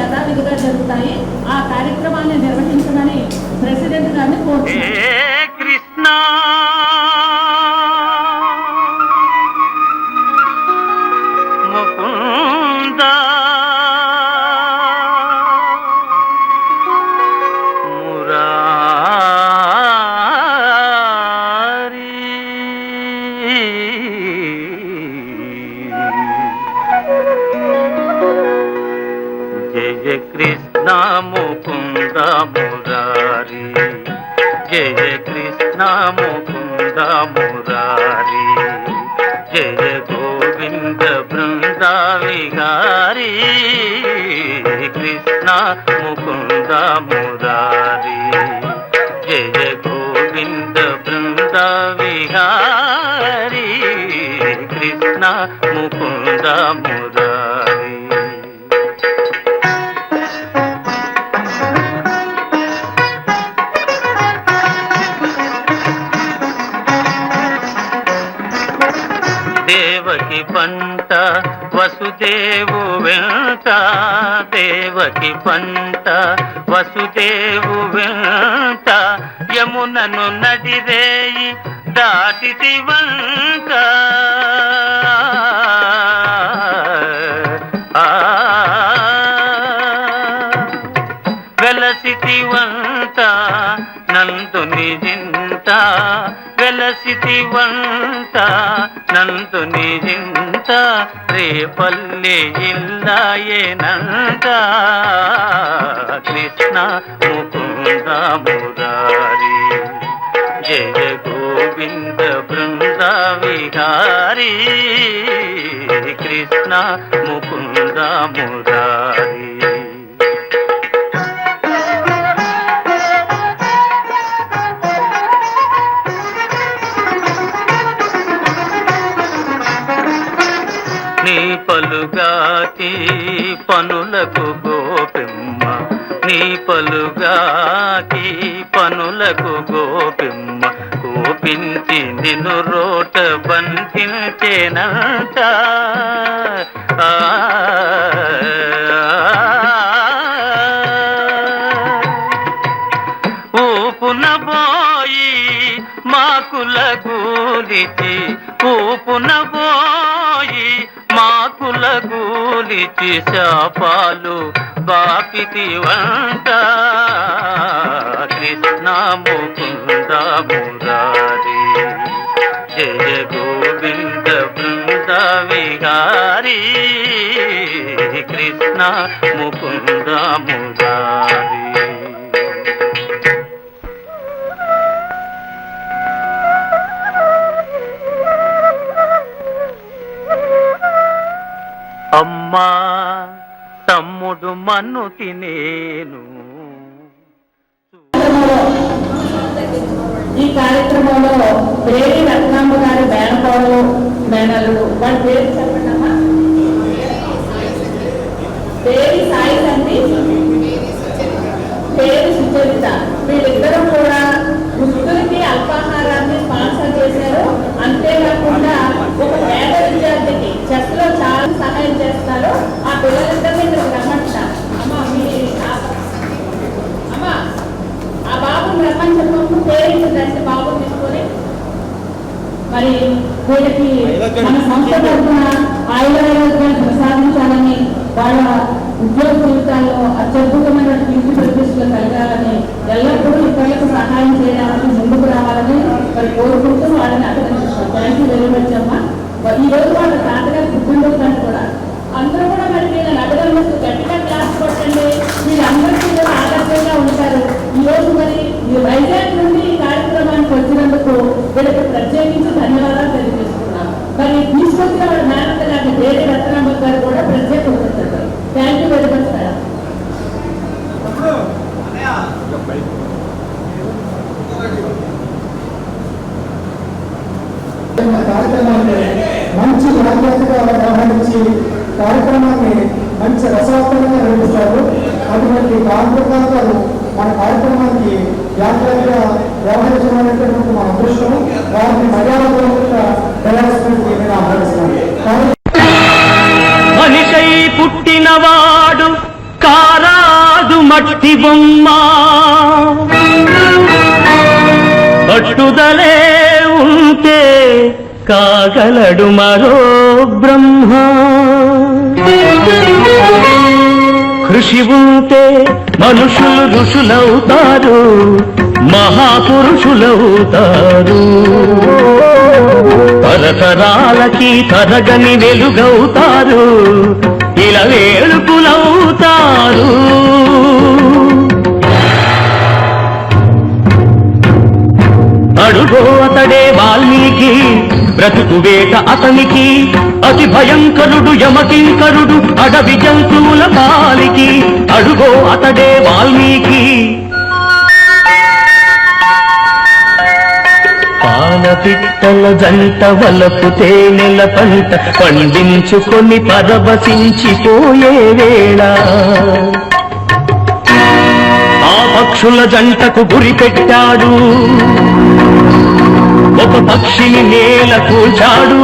యథావిధిగా జరుగుతాయి. ఆ కార్యక్రమాన్ని నిర్వహించమని ప్రెసిడెంట్ గారిని కోరుతున్నాను. కృష్ణ ముకుంద జయ కృష్ణ ముకుంద మురారి జయ కృష్ణ ముకుంద మురారి జయ గోవింద బృంద విహారీ కృష్ణ ముకుంద మురారి జయ గోవింద బృంద విహారీ కృష్ణ ముకుంద మురారి. దేవకి పంట వసుదేవు వెంట దేవకి పంట వసుదేవు వెంట యమునను నడిరేయి దాటితి వంట వెలసితి వంట నందుని జింత వెలసితి వంట నందుని జింత రేపల్లె ఇల్లాయేనంట కృష్ణ ముకుంద మురారి జయ గోవింద బృంద విహారీ కృష్ణ ముకుంద మురారి. నీ పలుగాకి పనులకు గోపిమ్మ నీ పలుగాకి పనులకు గోపిమ్మ కోపించి నిన్ను రోట బంధించేనంట ఊపున బోయి మాకుల గూలిచి ఊపున బోయి మాకుల గూలిచి శాపాలు బాపితి వంట కృష్ణ ముకుంద మురారి జయ గోవింద బృంద విహారీ కృష్ణ ముకుంద మురారి. అమ్మా తమ్ముడు మన్ను తినేను. ఈ కార్యక్రమంలో పేరు రత్నాంబ గారి మేనకోడలు మేనల్లుడు వాళ్ళ పేరు చెప్పండి అమ్మా. పేరు సాయి సంతి పేరు సుచరిత వీళ్ళిద్దరూ కూడా వృద్ధులకి అల్పాహారాన్ని స్పాన్సర్ చేశారు. అంతేకాకుండా ఒక పేద విద్యార్థికి చెస్ లో చాలా సహాయం చేస్తారు. ఆ పిల్లలిద్దరినీ ఇక్కడ రమ్మంటారు. అమ్మా ఆ బాబుని రమ్మని చెప్పినప్పుడు పేరెంట్స్ బాబు తీసుకొని మరి వీళ్ళకి మన సంస్థ తరఫున ఆయుర్వేదాన్ని ప్రసాదించాలని వాళ్ళ ఉద్యోగ జీవితాల్లో అత్యద్భుతమైన కీర్తి ప్రతిష్టలు కలగాలని ఎల్లప్పుడూ ఇతరులకు సహాయం చేయడానికి ముందుకు రావాలని మరి కోరుకుంటూ వాళ్ళని అభినందిస్తాం. Thank you very much. కార్యక్రమాన్ని మంచి నాణ్యతగా వ్యవహరించి కార్యక్రమాన్ని మంచి రసవత్తంగా నిర్వహిస్తారు. అటువంటి కార్యక్రమాలు గారు మన కార్యక్రమానికి జాగ్రత్తగా వ్యవహరించడానికి మన అదృష్టం. వారిని మర్యాదపూర్వకంగా ప్రయాసపడి నేను ఆహ్వానిస్తున్నాను. మనిషై పుట్టినవాడు కారాదు మట్టి బొమ్మ, పట్టుదలే ఉంటే కాగలడు మరో బ్రహ్మ. కృషి ఉంటే మనుషులు ఋషులవుతారు, మహాపురుషులవుతారు, తరతరాలకి తరగని వెలుగవుతారు, ఇలా వేడుకులవుతారు. అడుగో అతడే వాల్మీకి, బ్రతుకు వేట అతనికి, అతి భయంకరుడు యమకింకరుడు అడవి జంతువుల పాలికి. అడుగో అతడే వాల్మీకి. పాలపిట్టల జంట వలపు తేనెల పంట పండించుకొని పరవశించిపోయే వేళ, ఆ పక్షుల జంటకు గురి పెట్టాడు, ఒక పక్షిని నేల కూల్చాడు.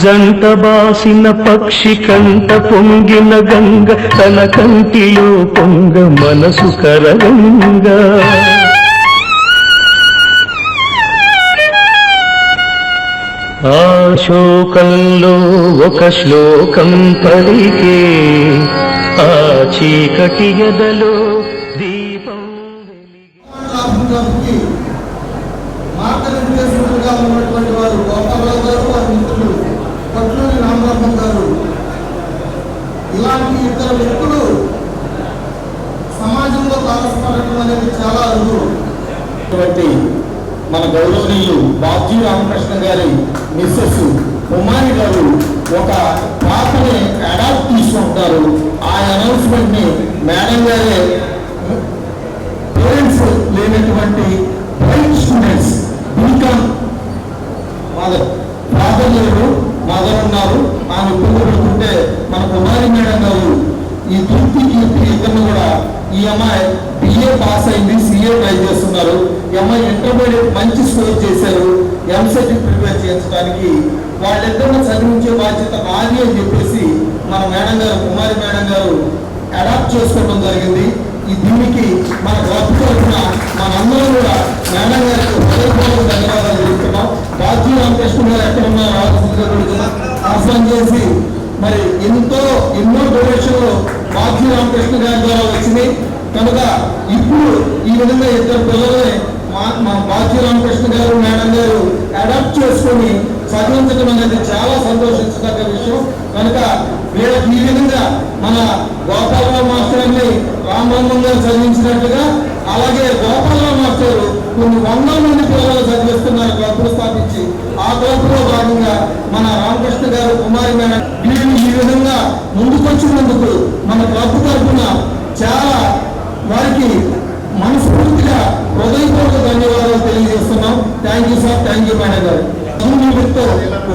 జంట బాసిన పక్షి కంట పొంగిన గంగ తన కంటిలో పొంగ మనసు కరగంగా. ఆ శోకంలో ఒక శ్లోకం పలికే, ఆ చీకటి ఎదలో దీపం వెలిగి. మార్గనిర్దేశకులుగా ఉన్నటువంటి వారు గోపాలరావు గారు, వారి మిత్రులు పట్లూరి రామరామన్ గారు. ఇలాంటి ఇద్దరు వ్యక్తులు సమాజంలో తారసపడటం అనేది చాలా అరుదు. మన గౌరవనీయులు బాబ్జీ రామకృష్ణ గారి మిస్సెస్ కుమారి గారు ఒక పాపని అడాప్ట్ తీసుకుంటారు. ఆ అనౌన్స్మెంట్ ని మేడం గారే పేరెంట్స్ లేనటువంటి బ్రైట్ స్టూడెంట్స్ బీకామ్ ఫాదర్ లేరు, మదర్ ఉన్నారు, ఆమె పిల్లలు పెడుతుంటే మన కుమారి మేడం గారు ఈ తృప్తి కీర్తి ఇద్దరు కూడా, ఈ అమ్మాయి బిఏ పాస్ అయింది, సిఏ ట్రై చేస్తున్నారు, ఈ అమ్మాయి ఇంటర్మీడియట్ మంచి స్కోర్ చేశారు, ఎంసెట్ ప్రిపేర్ చేయించడానికి వాళ్ళిద్దరిని చదివించే బాధ్యత నాది అని చెప్పేసి మన మేడం గారు కుమారి మేడం గారు అడాప్ట్ చేసుకోవడం జరిగింది. ఈ దీనికి మన క్లబ్ తరఫున మనందరం కూడా మేడం గారికి హృదయపూర్వక ధన్యవాదాలు తెలుపుతున్నాం. బాబ్జీ రామకృష్ణ గారు ఎక్కడ ఉన్నారో ఆహ్వానం చేసి మరి ఎన్నో డొనేషన్లు బాబ్జీ రామకృష్ణ గారి ద్వారా వచ్చినాయి కనుక ఇప్పుడు ఈ విధంగా ఇద్దరు పిల్లల్ని మా బాబ్జీ రామకృష్ణ గారు మేడం గారు అడాప్ట్ చేసుకొని చదివించడం అనేది చాలా సంతోషించదగ్గ విషయం. కనుక వీళ్ళకి ఈ విధంగా మన గోపాలరావు మాస్టర్ని రామరామన్ గారు చదివించినట్టుగా అలాగే గోపాలరావు మాస్టర్ కొన్ని 100 మంది పిల్లలు చదివిస్తున్నారు క్లబ్లు స్థాపించి. ఆ క్లబ్లో భాగంగా మన రామకృష్ణ గారు కుమారి మేడం వీళ్ళు ఈ విధంగా ముందుకొచ్చినందుకు మన క్లబ్ తరఫున చాలా వారికి మనస్ఫూర్తిగా హృదయపూర్వక ధన్యవాదాలు తెలియజేస్తున్నాం. Thank you sir, thank you madam గారు.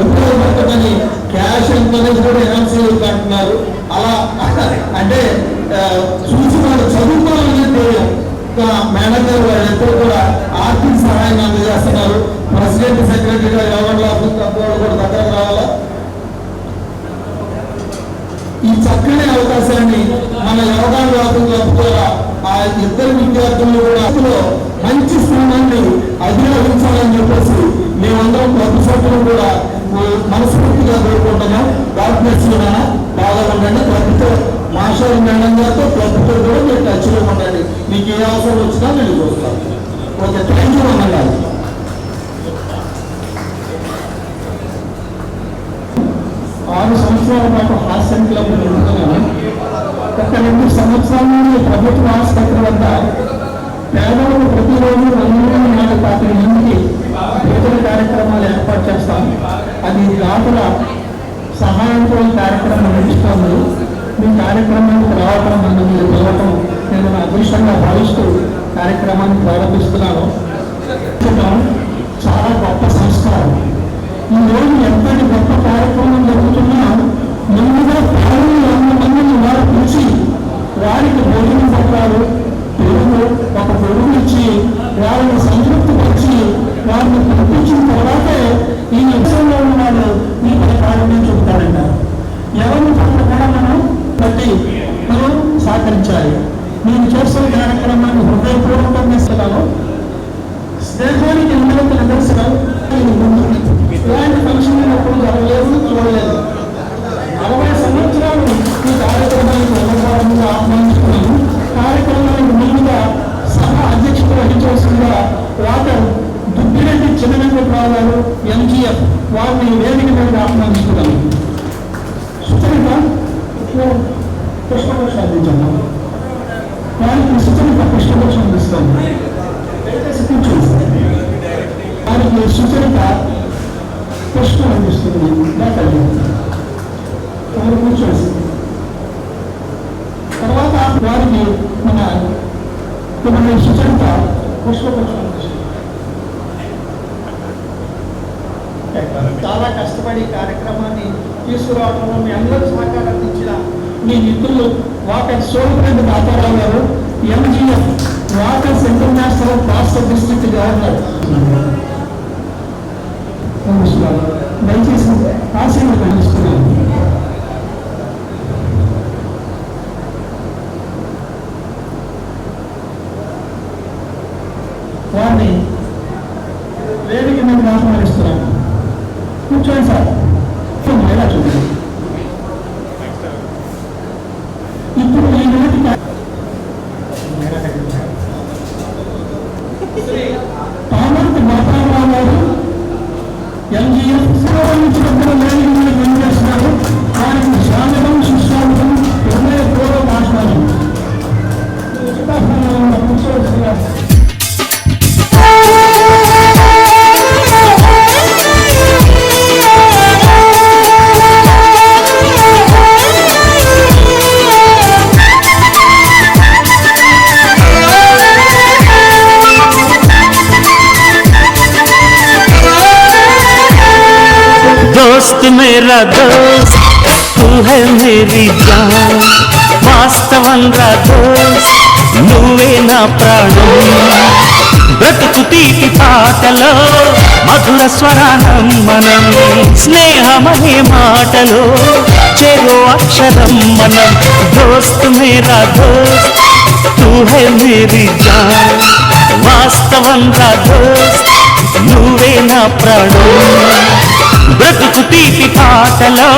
ఉపయోగపడుతుందని క్యాష్ అనేది కూడా ఎనౌన్స్ అంటున్నారు. అలా అంటే చూసి వాళ్ళు చదువుకోవాలని మేడం గారు వాళ్ళిద్దరు కూడా ఆర్థిక సహాయాన్ని అందజేస్తున్నారు. ప్రెసిడెంట్ సెక్రటరీ గారు ఎవరి కూడా దగ్గర రావాలా. ఈ చక్కని అవకాశాన్ని మన యోగాన్ వ్యాపం ద్వారా ఆ ఇద్దరు విద్యార్థులు కూడా మంచి స్థానాన్ని అధిరోహించాలని చెప్పేసి మేమందరం క్లబ్ సభ్యులు కూడా మనస్ఫూర్తిగా కోరుకుంటున్నాం. డాక్టర్స్ బాగా ఉండండి. క్లబ్తో మాస్టర్ మేడం గారితో క్లబ్తో కూడా మీరు టచ్లో ఉండండి. మీకు ఏ అవసరం వచ్చినా నేను చూస్తాను. ఓకే, థ్యాంక్ యూ అన్నగారు. 6 సంవత్సరాల పాటు హాస్యం క్లబ్ నడుపుతున్నాను. ఒక 2 సంవత్సరాల నుండి ప్రభుత్వ ఆసుపత్రి వద్ద పేదలకు ప్రతిరోజు 145 మందికి భోజన కార్యక్రమాలు ఏర్పాటు చేస్తాం. అది దాతల సహాయంతో కార్యక్రమం నడుస్తుంది. మీ కార్యక్రమానికి రావటం నన్ను మీరు పిలవటం నేను నా అదృష్టంగా భావిస్తూ కార్యక్రమాన్ని ప్రారంభిస్తున్నాను. చాలా గొప్ప సంస్కారం. ఈ రోజు ఎంతటి గొప్ప కార్యక్రమం జరుగుతున్నా ముందుగా పాలన 100 మందిని వారు పిలిచి వారికి భోజన పత్రాలు పెరుగు ఒక పెరుగు ఇచ్చి వారిని సంతృప్తి పరిచి వారిని పంపించిన తర్వాతే ఈ విషయంలో ఉన్న వాళ్ళు ఈ కార్యక్రమం చెబుతారంట. ఎవరి పట్ల కూడా మనం బట్టి మనం సహకరించాలి. నేను చేస్తున్న కార్యక్రమాన్ని హృదయపూర్వకంగా ఇస్తున్నాను. స్నేహానికి అందరికీ నిదర్శనం. ఇలాంటి ఫంక్షన్ ఎప్పుడు జరగలేదు, చూడలేదు. 60 సంవత్సరాలు ఈ కార్యక్రమానికి వెళ్ళడానికి ఆహ్వానిస్తున్నాను. కార్యక్రమానికి ముందుగా సభ అధ్యక్షత వహించవలసిందిగా వాటర్ దుబ్బిరెడ్డి చిన్నవెంకటరావు గారు ఎంజీఎఫ్ వారిని వేదిక మీద ఆహ్వానిస్తున్నాను. సుచరిత పుష్పగుచ్చం అందించాము. వారికి సుచరిత పుష్పగుచ్చం అందిస్తాము. వారికి సుచరిత పుష్పం అందిస్తుంది. వారు కూర్చోండి. తర్వాత వారికి మన సుచరిత పుష్పగుచ్చం అందిస్తుంది. చాలా కష్టపడి కార్యక్రమాన్ని తీసుకురావడంలో మీ అందరూ సహకారం అందించిన మీ మిత్రులు వాకర్ సోమరెడ్డి తాతారావు గారు, ఎంజీఎఫ్ వాకర్స్ ఇంటర్నేషనల్ రాష్ట్ర డిస్ట్రిక్ట్ గవర్నర్, దయచేసి ఆశీర్వాదం అందిస్తున్నాను. వారిని వేదిక మీద ఆహ్వానిస్తున్నాను. కూర్చోండి సార్. ఎలా చూడండి. ఇప్పుడు ఈనాటి పామర్తి బాపారావు గారు ఎంజీఎఫ్ నుంచి దగ్గర వేదిక మీద పనిచేస్తున్నారు. వారికి స్వాగతం, సుస్వాగతం, హృదయపూర్వక ఆహ్వానం. కూర్చోవలసిందిగా दोस्त मेरा दोस्त तू है मेरी जान, వాస్తవంగా దోస్త్ నువ్వే నా ప్రాణం. బ్రతుకు తీపి పాటలో మధుర స్వరానం మనం, స్నేహమనే మాటలో చెరో అక్షరం మనం. దోస్త్ మేరా దోస్త్ తూ హై మేరీ జాన్, వాస్తవంగా దోస్త్ నువ్వే నా ప్రాణం. బ్రతుకు తీపి పాటలో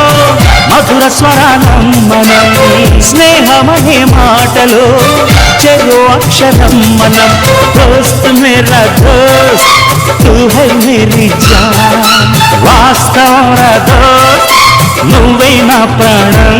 మధుర స్వరానం మనం, స్నేహమనే మాటలో చెరో అక్షరం మనం. దోస్త్ మేరా దోస్త్ తూ హై మేరీ జాన్, వాస్తవంగా దోస్త్ నువ్వే నా ప్రాణం.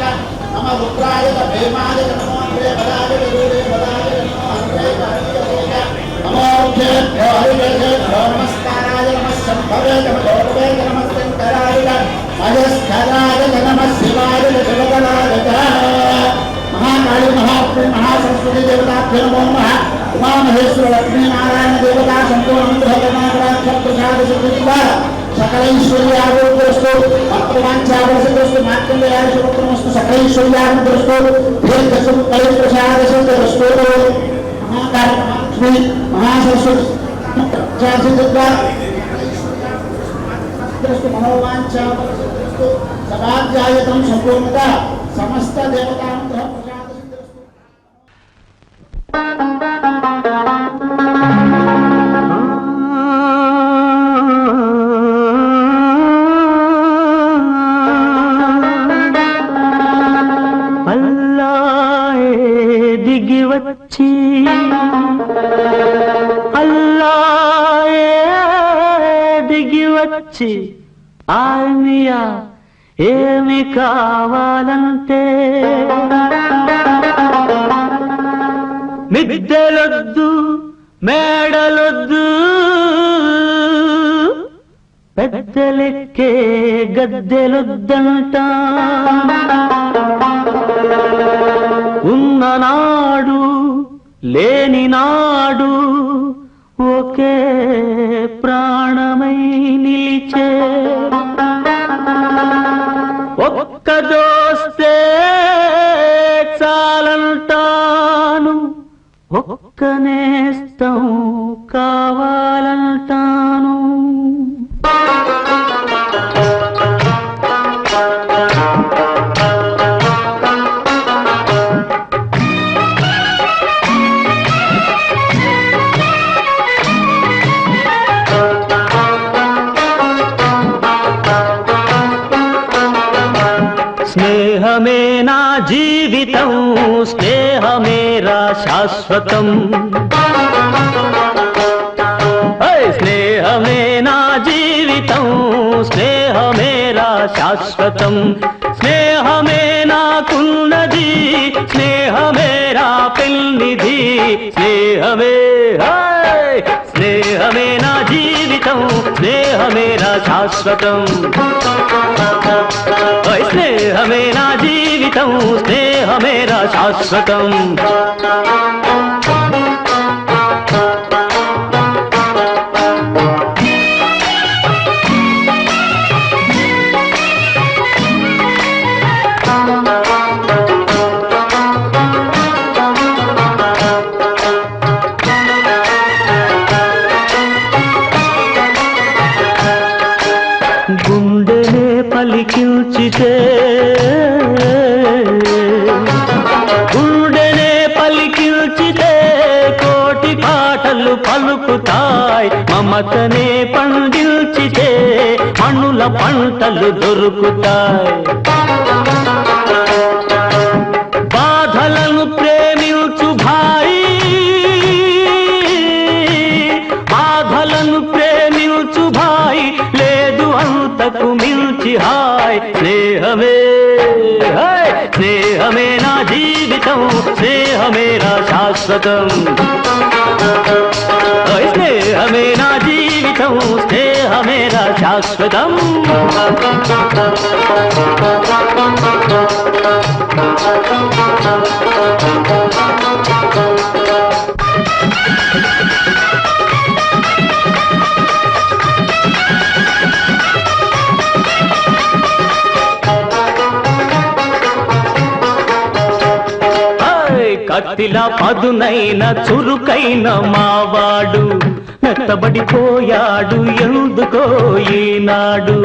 महाकाली महालक्ष्मी महासरस्वती देवताभ्यो नमो नमः। उमा महेश्वर लक्ष्मी नारायण देवता संपूर्ण प्रसाद सकलैश्वर्यावस्तु भक्तवांछावस्तु मातृंगयास्तु सकलैश्वर्यावस्तु प्रसाद महाकाली महासरस्वती मनोवांछावस्तु सदाध्यायतं संपूर्णता समस्त देवतानुग्रह प्रसाद सिद्धिरस्तु। దిగివచ్చి అల్లాయే దిగివచ్చి ఆల్మియా ఏమి కావాలంటే మిద్దెలొద్దు మేడలొద్దు పెద్దలెక్కే గద్దెలొద్దంట ఉన్ననాడు లేని నాడు ఒకే ప్రాణమై నిలిచే ఒక్క దోస్తే చాలంటాను ఒక్క నేస్తం కావాలంటాను స్నేహమే నా జీవితం స్నేహమేరా శాశ్వతం స్నేహమే నా జీవితం స్నేహమేరా శాశ్వతం స్నేహమే నాకున్నది స్నేహమేరా పెన్నిధి స్నేహమే స్నేహమే నా జీవితం స్నేహమేరా శాశ్వతం స్నేహమే నా జీవితం స్నేహమేరా శాశ్వతం గుండెనే పలికించితే గుండెనే పలికించితే కోటి పాటలు పలుకుతాయి మమతనే పండించితే మణుల పంటలు దొరుకుతాయి బాధలను ప్రేమించు భాయి బాధలను ప్రేమించు భాయి లేదు అంతకు మించి హాయ్ స్నేహమే స్నేహమే నా జీవితం స్నేహమేరా శాశ్వతం స్నేహమే నా జీవితం స్నేహమేరా శాశ్వతం కత్తిలా పదునైన చురుకైన మావాడు మెత్తబడిపోయాడు ఎందుకో ఈనాడు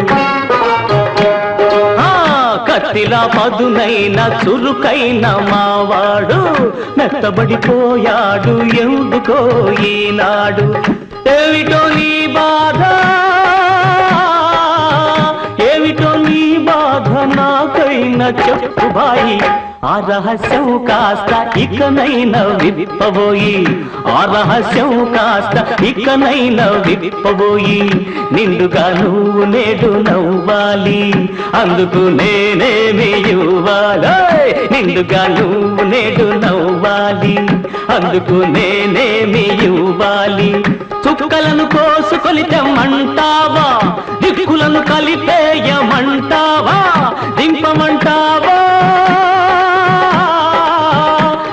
కత్తిలా పదునైన చురుకైన మావాడు మెత్తబడిపోయాడు ఎందుకో ఈనాడు. ఏమిటో నీ బాధ, ఏమిటో నీ బాధ నాకైనా చెప్పు బాయి. ఆ రహస్యం కాస్త ఇకనైనా విప్పబోయి, ఆ రహస్యం కాస్త ఇకనైనా విప్పబోయి. నిండుగా నువ్వు నేడు నవ్వాలి, అందుకు నేనేమి ఇవ్వాలి. నిండుగా నువ్వు నేడు నవ్వాలి, అందుకు నేనేమి ఇవ్వాలి. చుక్కలను కోసుకొని తెమ్మంటావా, దిక్కులను కలిపేయమంటావా, దింపమంటావా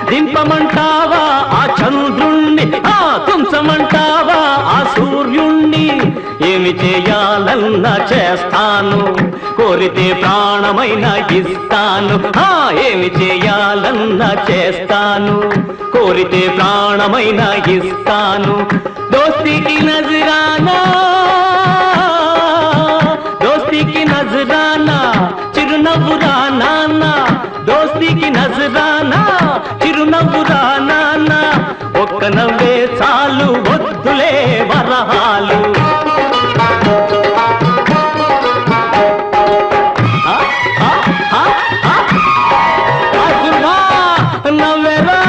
దింపమంటావా ఆ చంద్రుణ్ణి, ఆ తుంచమంటావా ఆ సూర్యుణ్ణి. ఏమి చేయాలన్నా చేస్తాను, కోరితే ప్రాణమైనా ఇస్తాను. ఏమి చేయాలన్నా చేస్తాను, కోరితే ప్రాణమైనా ఇస్తాను. దోస్తీకి నజరానా, దోస్తీకి నజరానా, చిరునవ్వురా నాన్న. దోస్తీకి నజరానా, చిరునవ్వురా నాన్న. ఒక్క నవ్వే చాలు, వద్దులే వరహాలు. నవ్వెరా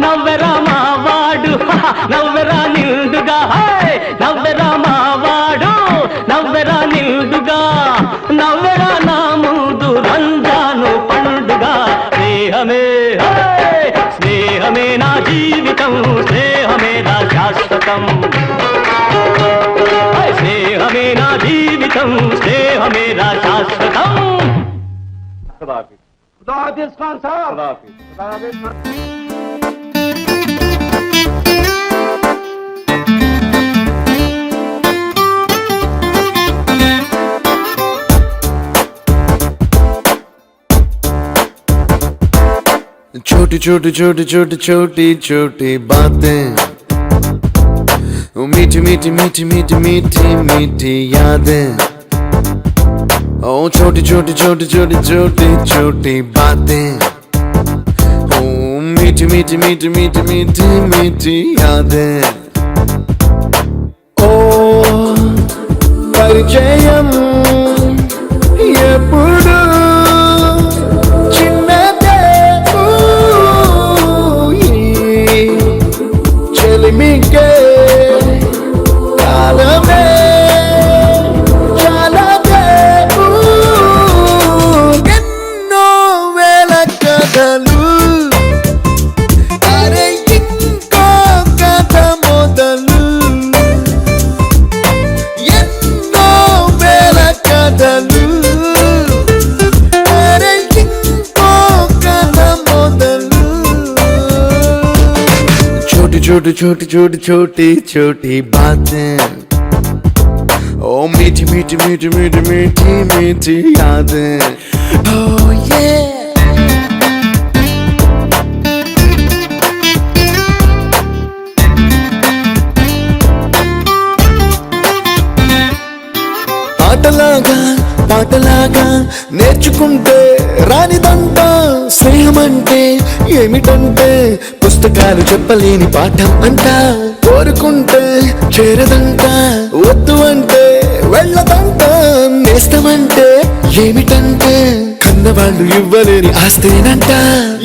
నవ్వెరా మావాడు, నవ్వెరా నిండుగా. నవ్వెరా మావాడు, నవ్వెరా నిండుగా. నవ్వెరా నా ముందు రంజాను పండుగ. స్నేహమే స్నేహమే నా జీవితం, స్నేహమే నా శాశ్వతం. స్నేహమే నా జీవితం, స్నేహమే నా శాశ్వతం. छोटी छोटी छोटी छोटी छोटी छोटी बातें, मीठी मीठी मीठी मीठी मीठी मीठी यादें. ओ छोटी छोटी छोटी छोटी छोटी छोटी बातें, ओ मीठी मीठी मीठी मीठी मीठी मीठी यादें. ओ परिचयम ఎప్పుడు చిన్నదే, చెలిమికే కాలమే చాలదే. ఎన్నో వేల కథలు, అరే ఇంకో కథ మొదలు. ఎన్నో వేల కథలు, అరే ఇంకో కథ మొదలు. छोटी छोटी छोटी छोटी छोटी छोटी बातें, ओ मीठी मीठी मीठी मीठी मीठी मीठी यादें. Oh yeah. ఆటలాగా పాటలాగా నేర్చుకుంటే రానిదంట స్నేహం అంటే ఏమిటంటే, పుస్తకాలు చెప్పలేని పాఠం అంట. కోరుకుంటే చేరదంట, వద్దు అంటే వెళ్ళదంట. నేస్తమంటే ఏమిటంటే, కన్నవాళ్ళు ఇవ్వలేని ఆస్తేనంట.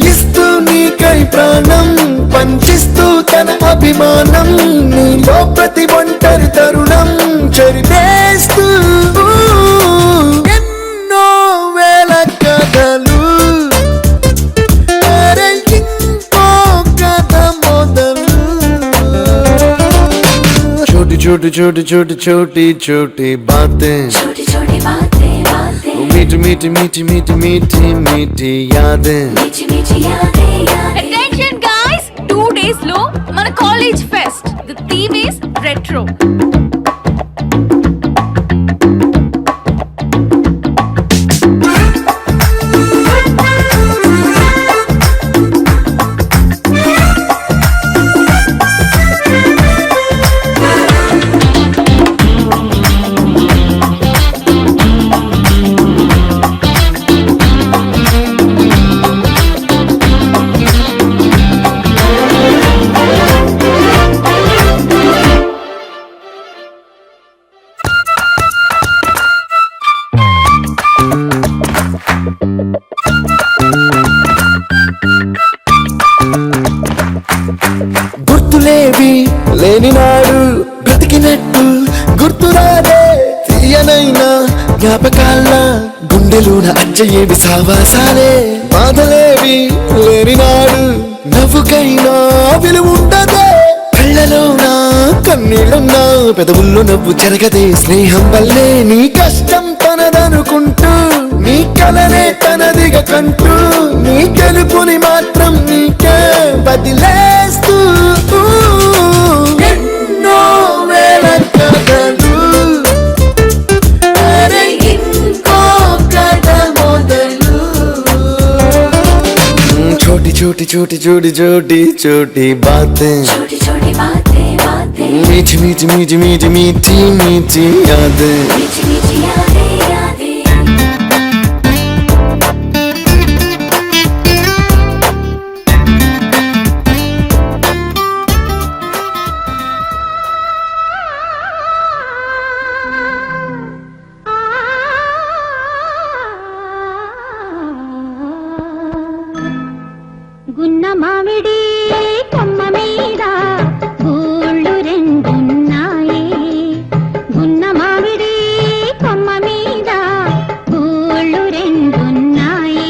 ఇస్తూ నీకై ప్రాణం పంచిస్తూ తన అభిమానం, నీలో ప్రతి ఒంటరి తరుణం చెరిపేస్తూ. ఎన్నో వేల కథలు, అరే ఇంకో కథ మొదలు. छोटी छोटी छोटी छोटी छोटी छोटी बातें, छोटी छोटी बातें बातें, मीठी मीठी मीठी मीठी मीठी मीठी यादें. मीठी मीठी यादें यादें. Attention guys, 2 days లో మన college fest. The theme is retro. లేని నాడు బ్రతికినట్టు గుర్తురాదే తీయనైనా జ్ఞాపకాల గుండెలోన అచ్చయేవి సావాసాలే బాధలేవి లేని నాడు నవ్వుకైనా విలువుండదే కళ్ళలోనా కన్నీళ్ళున్నా పెదవుల్లో నవ్వు జరగదే స్నేహం వల్లే నీ కష్టం తనదనుకుంటూ నీ కలనే తనదిగా కంటూ నీ గెలుపుని మాత్రం నీకే బదిలేస్తూ ఎన్నో వేల కథలు అరే ఇంకో కథ మొదలు छोटी छोटी छोटी छोटी छोटी छोटी बातें छोटी छोटी बातें बातें मीठी मीठी मीठी मीठी मीठी मीठी यादें मीठी मीठी यादें यादें గున్న మామిడి కొమ్మ మీద గూళ్ళు రెండున్నాయి గున్న మామిడి కొమ్మ మీద గూళ్ళు రెండున్నాయి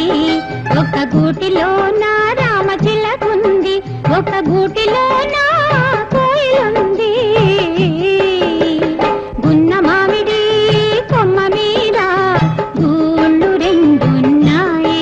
ఒక గూటిలో నా రామచిలకుంది ఒక గూటిలో నా కోయిలుంది గున్న మామిడి కొమ్మ మీద గూళ్ళు రెండున్నాయి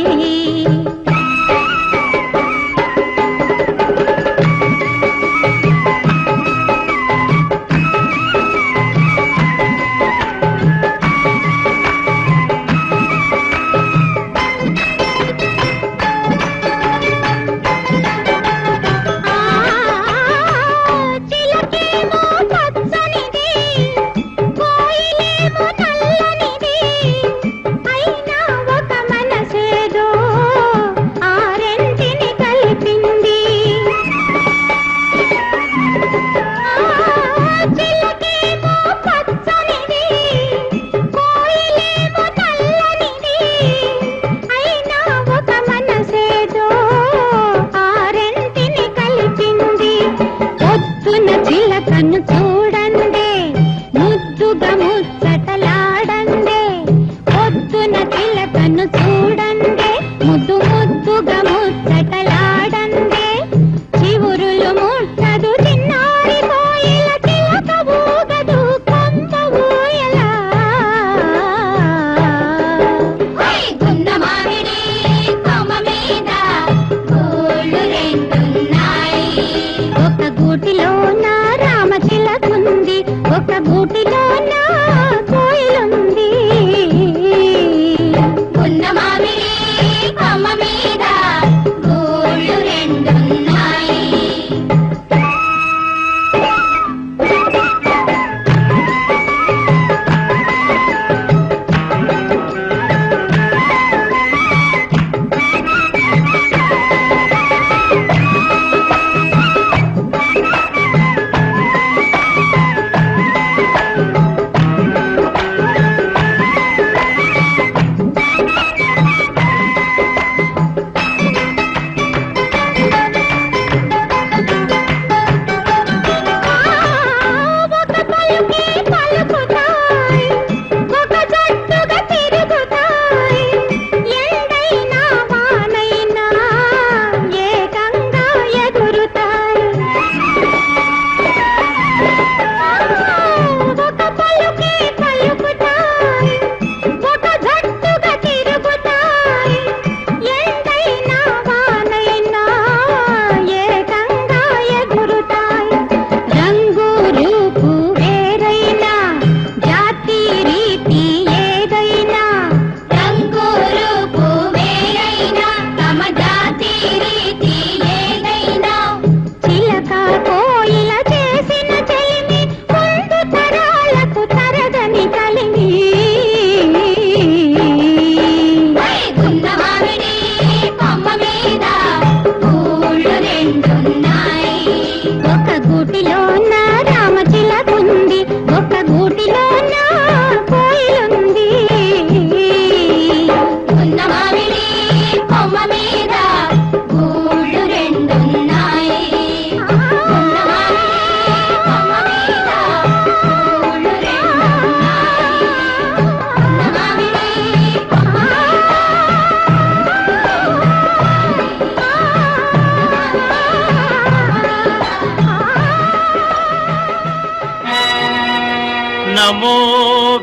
నమో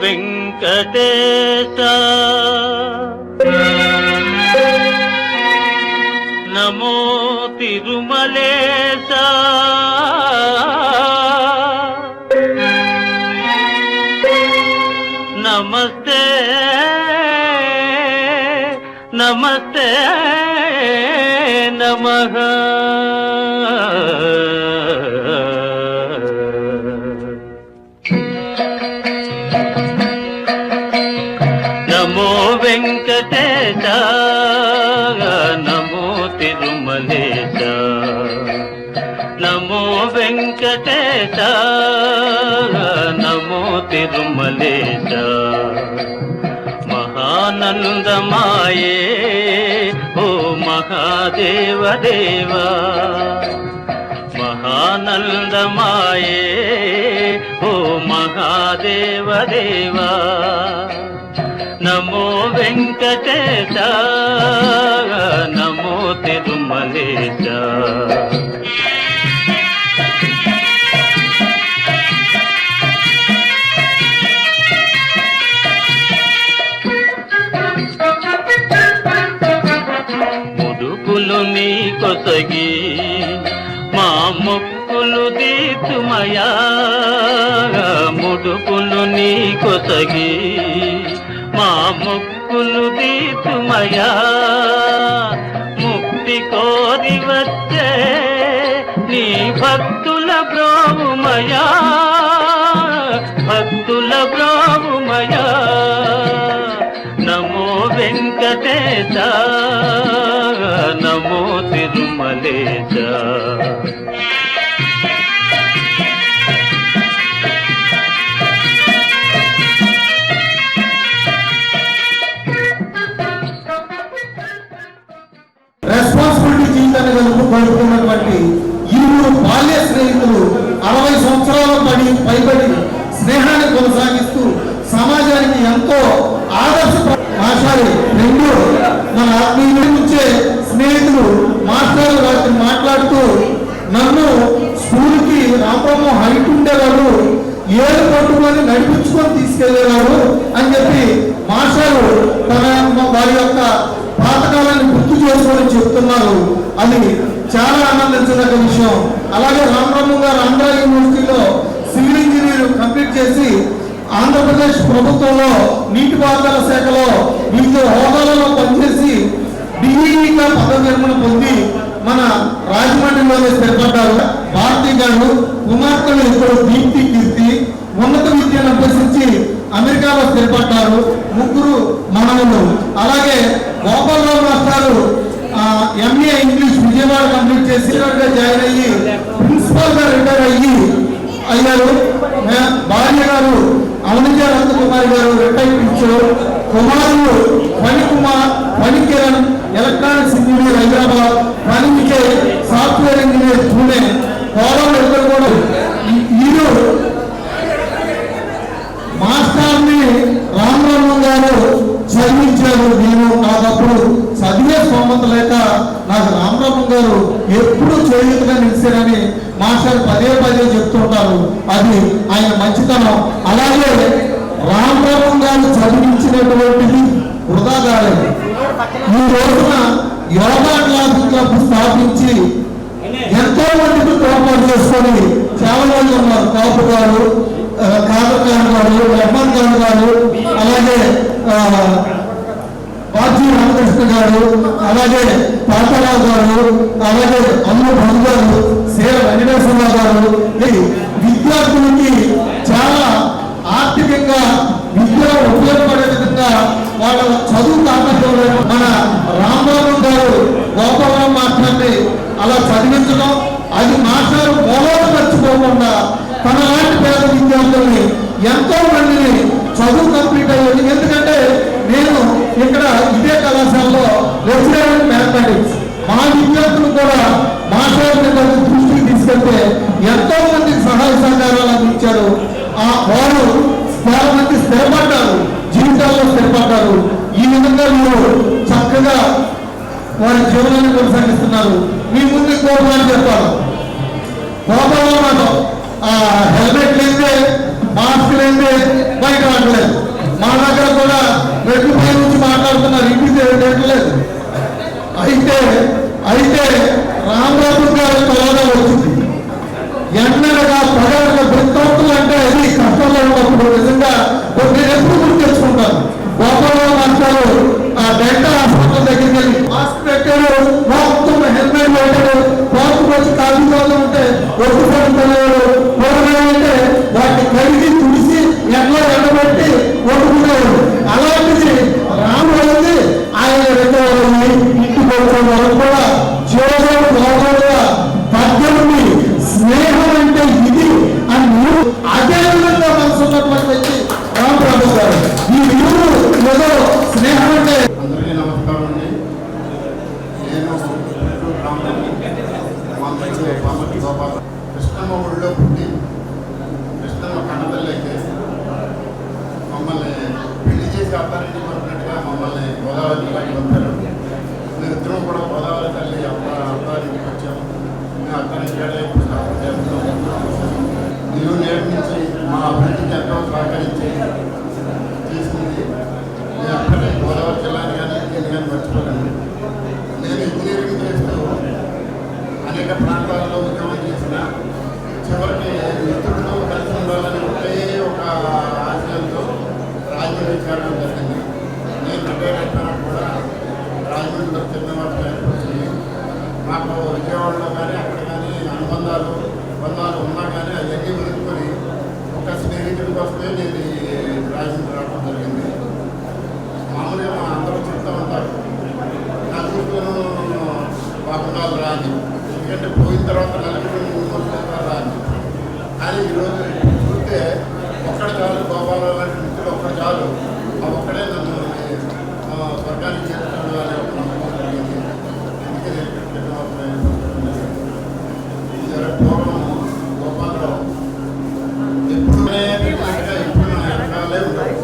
వెంకటేశ నమో తిరుమలేశ నమస్తే నమస్తే నమః. నమో వెంకటేశ నమో తిరుమలేశ నమో వెంకటేశ నమో తిరుమలేశ మహానందమాయే ఓ మహాదేవ దేవా మహానందమాయే ఓ మహాదేవ దేవా నమో వెంకటేశ నమో తిరుమలేశ. ముడుపులు నీ కొసగి మా మొక్కులు తీర్చుమయా ముడుపులు నీ కొసగి మా మొక్కులు తీర్చుమయా ముక్తి కోరి వచ్చే నీ భక్తుల బ్రోవుమయా భక్తుల బ్రోవుమయా నమో వెంకటేశ నమో తిరుమలేశ. రెస్పాన్సిబిలిటీ జీవితాన్ని గడుపుతున్నటువంటి ఇరువురు బాల్య స్నేహితులు 60 సంవత్సరాల పైబడి స్నేహాన్ని కొనసాగిస్తూ సమాజానికి ఎంతో ఆదర్శ మాస్టారు రెండు మన ఆత్మీయుల నుంచే స్నేహితులు మాస్టారు రాత్రి మాట్లాడుతూ నన్ను స్కూల్కి రామరాము హైట్ ఉండేవాడు ఏడు పట్టుకొని నడిపించుకొని తీసుకెళ్లేవాడు అని చెప్పి మాస్టారు తన వారి యొక్క పాతకాలాన్ని గుర్తు చేసుకొని చెప్తున్నారు. అది చాలా ఆనందించదగ్గ విషయం. అలాగే రామరాము గారు ఆంధ్ర యూనివర్సిటీలో సివిల్ ఇంజనీర్ కంప్లీట్ చేసి ఆంధ్రప్రదేశ్ ప్రభుత్వంలో నీటిపారుదల శాఖలో వివిధ హోదాలలో పనిచేసి డిఈగా పదవి విరమణ పొంది మన రాజమండ్రిలోనే స్థిరపడ్డారు. భారతీ గారు కుమార్తెలు ఇద్దరు దీప్తి కీర్తి ఉన్నత విద్యను అభ్యసించి అమెరికాలో స్థిరపడ్డారు. ముగ్గురు మనవలు. అలాగే గోపాలరావు మాస్టారు ఎంఏ ఇంగ్లీష్ విజయవాడ కంప్లీట్ చేసి జాయిన్ అయ్యి ప్రిన్సిపల్ గా రిటైర్ అయ్యారు. భార్య గారు అవనిజ నందకుమారి గారు రిటైర్ టీచర్. కుమారులు Phanikiran electronics engineer Hyderabad, Phani Vijay software engineer Pune. కోడలు ఇద్దరు కూడా వీరు మాస్టర్ని రామరామన్ గారు చదివించారు. నేను నాకప్పుడు చదివే స్తోమత లేక నాకు రామరామన్ గారు ఎప్పుడు చేయుతగా నిలిచారని మాస్టర్ పదే చెప్తుంటారు. అది ఆయన మంచితనం. అలాగే రామరామన్ గారు చదివించినటువంటిది వృధా కాలేదు. ఈ రోజున యోగా క్లాబ్ స్థాపించి ఎంతో మందికి తోడ్పాటు చేసుకొని చాలా మంది ఉన్నారు. కాపు గారు, కాదర్ ఖాన్ గారు, రెహమాన్ ఖాన్ గారు, అలాగే బాజీ రామకృష్ణ గారు, అలాగే తాతారావు గారు, అలాగే అల్లు భంగ్ గారు, సేర వెంకటేశ్వరరావు గారు విద్యార్థులకి చాలా ఆర్థికంగా విద్యలో ఉపయోగపడే విధంగా వాళ్ళ చదువు కాకపోతే మన రామరామన్ గారు గోపాలరావు మాస్టర్ని అలా చదివించడం, అది మాస్టర్ మూలలో మర్చిపోకుండా తన లాంటి పేద విద్యార్థుల్ని ఎంతో మందిని చదువు కంప్లీట్ అయ్యేది. ఎందుకంటే నేను ఇక్కడ ఇదే కళాశాలలో లెక్చరర్ మ్యాథమెటిక్స్ మా విద్యార్థులు కూడా మాస్టర్ దృష్టికి తీసుకెళ్తే ఎంతో మందికి సహాయ సహకారాలు అందించారు. వారు చాలా మంది స్థిరపడ్డారు, జీవితాల్లో స్థిరపడ్డారు. ఈ విధంగా మీరు చక్కగా వారి జీవనాన్ని కొనసాగిస్తున్నారు. మీ ముందు కోపమని చెప్పారు. కోపంలో హెల్మెట్ లేదే, మాస్క్ లేదే బయట రావట్లేదు. మా దగ్గర కూడా మెట్ల పై నుంచి మాట్లాడుతున్నారు, ఇంటికి వెళ్ళట్లేదు. అయితే రామరాజు గారి కరోనా వచ్చింది. ఎన్నడగా పగలగా వృత్తాంతులు అంటే అది కష్టంలో ఉన్నప్పుడు నిజంగా నేను ఎప్పుడు గుర్తు తెచ్చుకుంటాను. గోపాలరావు మాస్టారు ఆ డెంటల్ హాస్పిటల్ దగ్గరికి వెళ్ళి మాస్క్ పెట్టాడు, మొత్తం హెల్మెట్ పెట్టాడు, మాస్క్ వచ్చి కాలుతో ఉంటే ఒట్టుకుంటున్నాడు. కూరగాయలంటే వాటిని కడిగి తుడిసి ఎట్లా ఎండబెట్టి వండుకునేవాడు. అలాంటిది రామరాజు ఆయన ఇంటికి వచ్చే వరకు కూడా జీవనం లోపలుగా పద్యముంది. స్నేహం అంటే ఇది అని అదే విధంగా మనసు ఉన్నటువంటి వ్యక్తి రామరాజు గారు. ఈ ఊరు ఏదో స్నేహం అంటే. అందరికీ నమస్కారం అండి. నేను పామర్తి గోపాల కృష్ణమ్మ ఊళ్ళో పుట్టి కృష్ణమ్మ కన్నతల్లైతే మమ్మల్ని పెళ్లి చేసి అత్తారింటి పంపినట్టుగా మమ్మల్ని గోదావరి జిల్లాకి పంపారు. మేమిద్దరం కూడా గోదావరి తల్లి అత్తారింటికి వచ్చాము. మేము అత్తారింటి ఎప్పుడు స్థాపన చేస్తున్నాం. ఇల్లు నేర్పించి మా అభివృద్ధికి ఎంతో సహకరించి చేసింది. నేను అక్కడే గోదావరి జిల్లాని కానీ దీన్ని కానీ మర్చిపోలేను. నేను ఇంజనీరింగ్ చేస్తూ అనేక ప్రాంతాల్లో ఉద్యోగం చేసిన చివరికి మిత్రుడితో కలిసి ఉండాలని ఒకే ఒక ఆశయంతో రాజమండ్రి చేరడం జరిగింది. నేను రిటైర్ అయిపోయినా కూడా రాజమండ్రిలో చిన్నవాటి వచ్చింది. నాకు విజయవాడలో కానీ అక్కడ కానీ బంధాలు ఉన్నా కానీ అవన్నీ వదులుకొని ఒక స్నేహితుడికి వస్తే నేను రాజమండ్రి రావడం జరిగింది. మామూలుగా మా అందరూ చెప్తూ ఉంటారు నా చూస్తూను బాగుండాలి రాని, ఎందుకంటే పోయిన తర్వాత నలుగురు రాని. కానీ ఈరోజు చూస్తే ఒక్కడ చాలు, గోపాలరావు లాంటి మిత్రులు ఒక్కడ చాలు, ఆ ఒక్కడే నన్ను స్వర్గానికి చేరుతాడు అనే ఒక నమ్మకం జరిగింది. అందుకే నేను పూర్వం గోపాలరావు ఎప్పుడు వెనకాలే ఉంటాడు.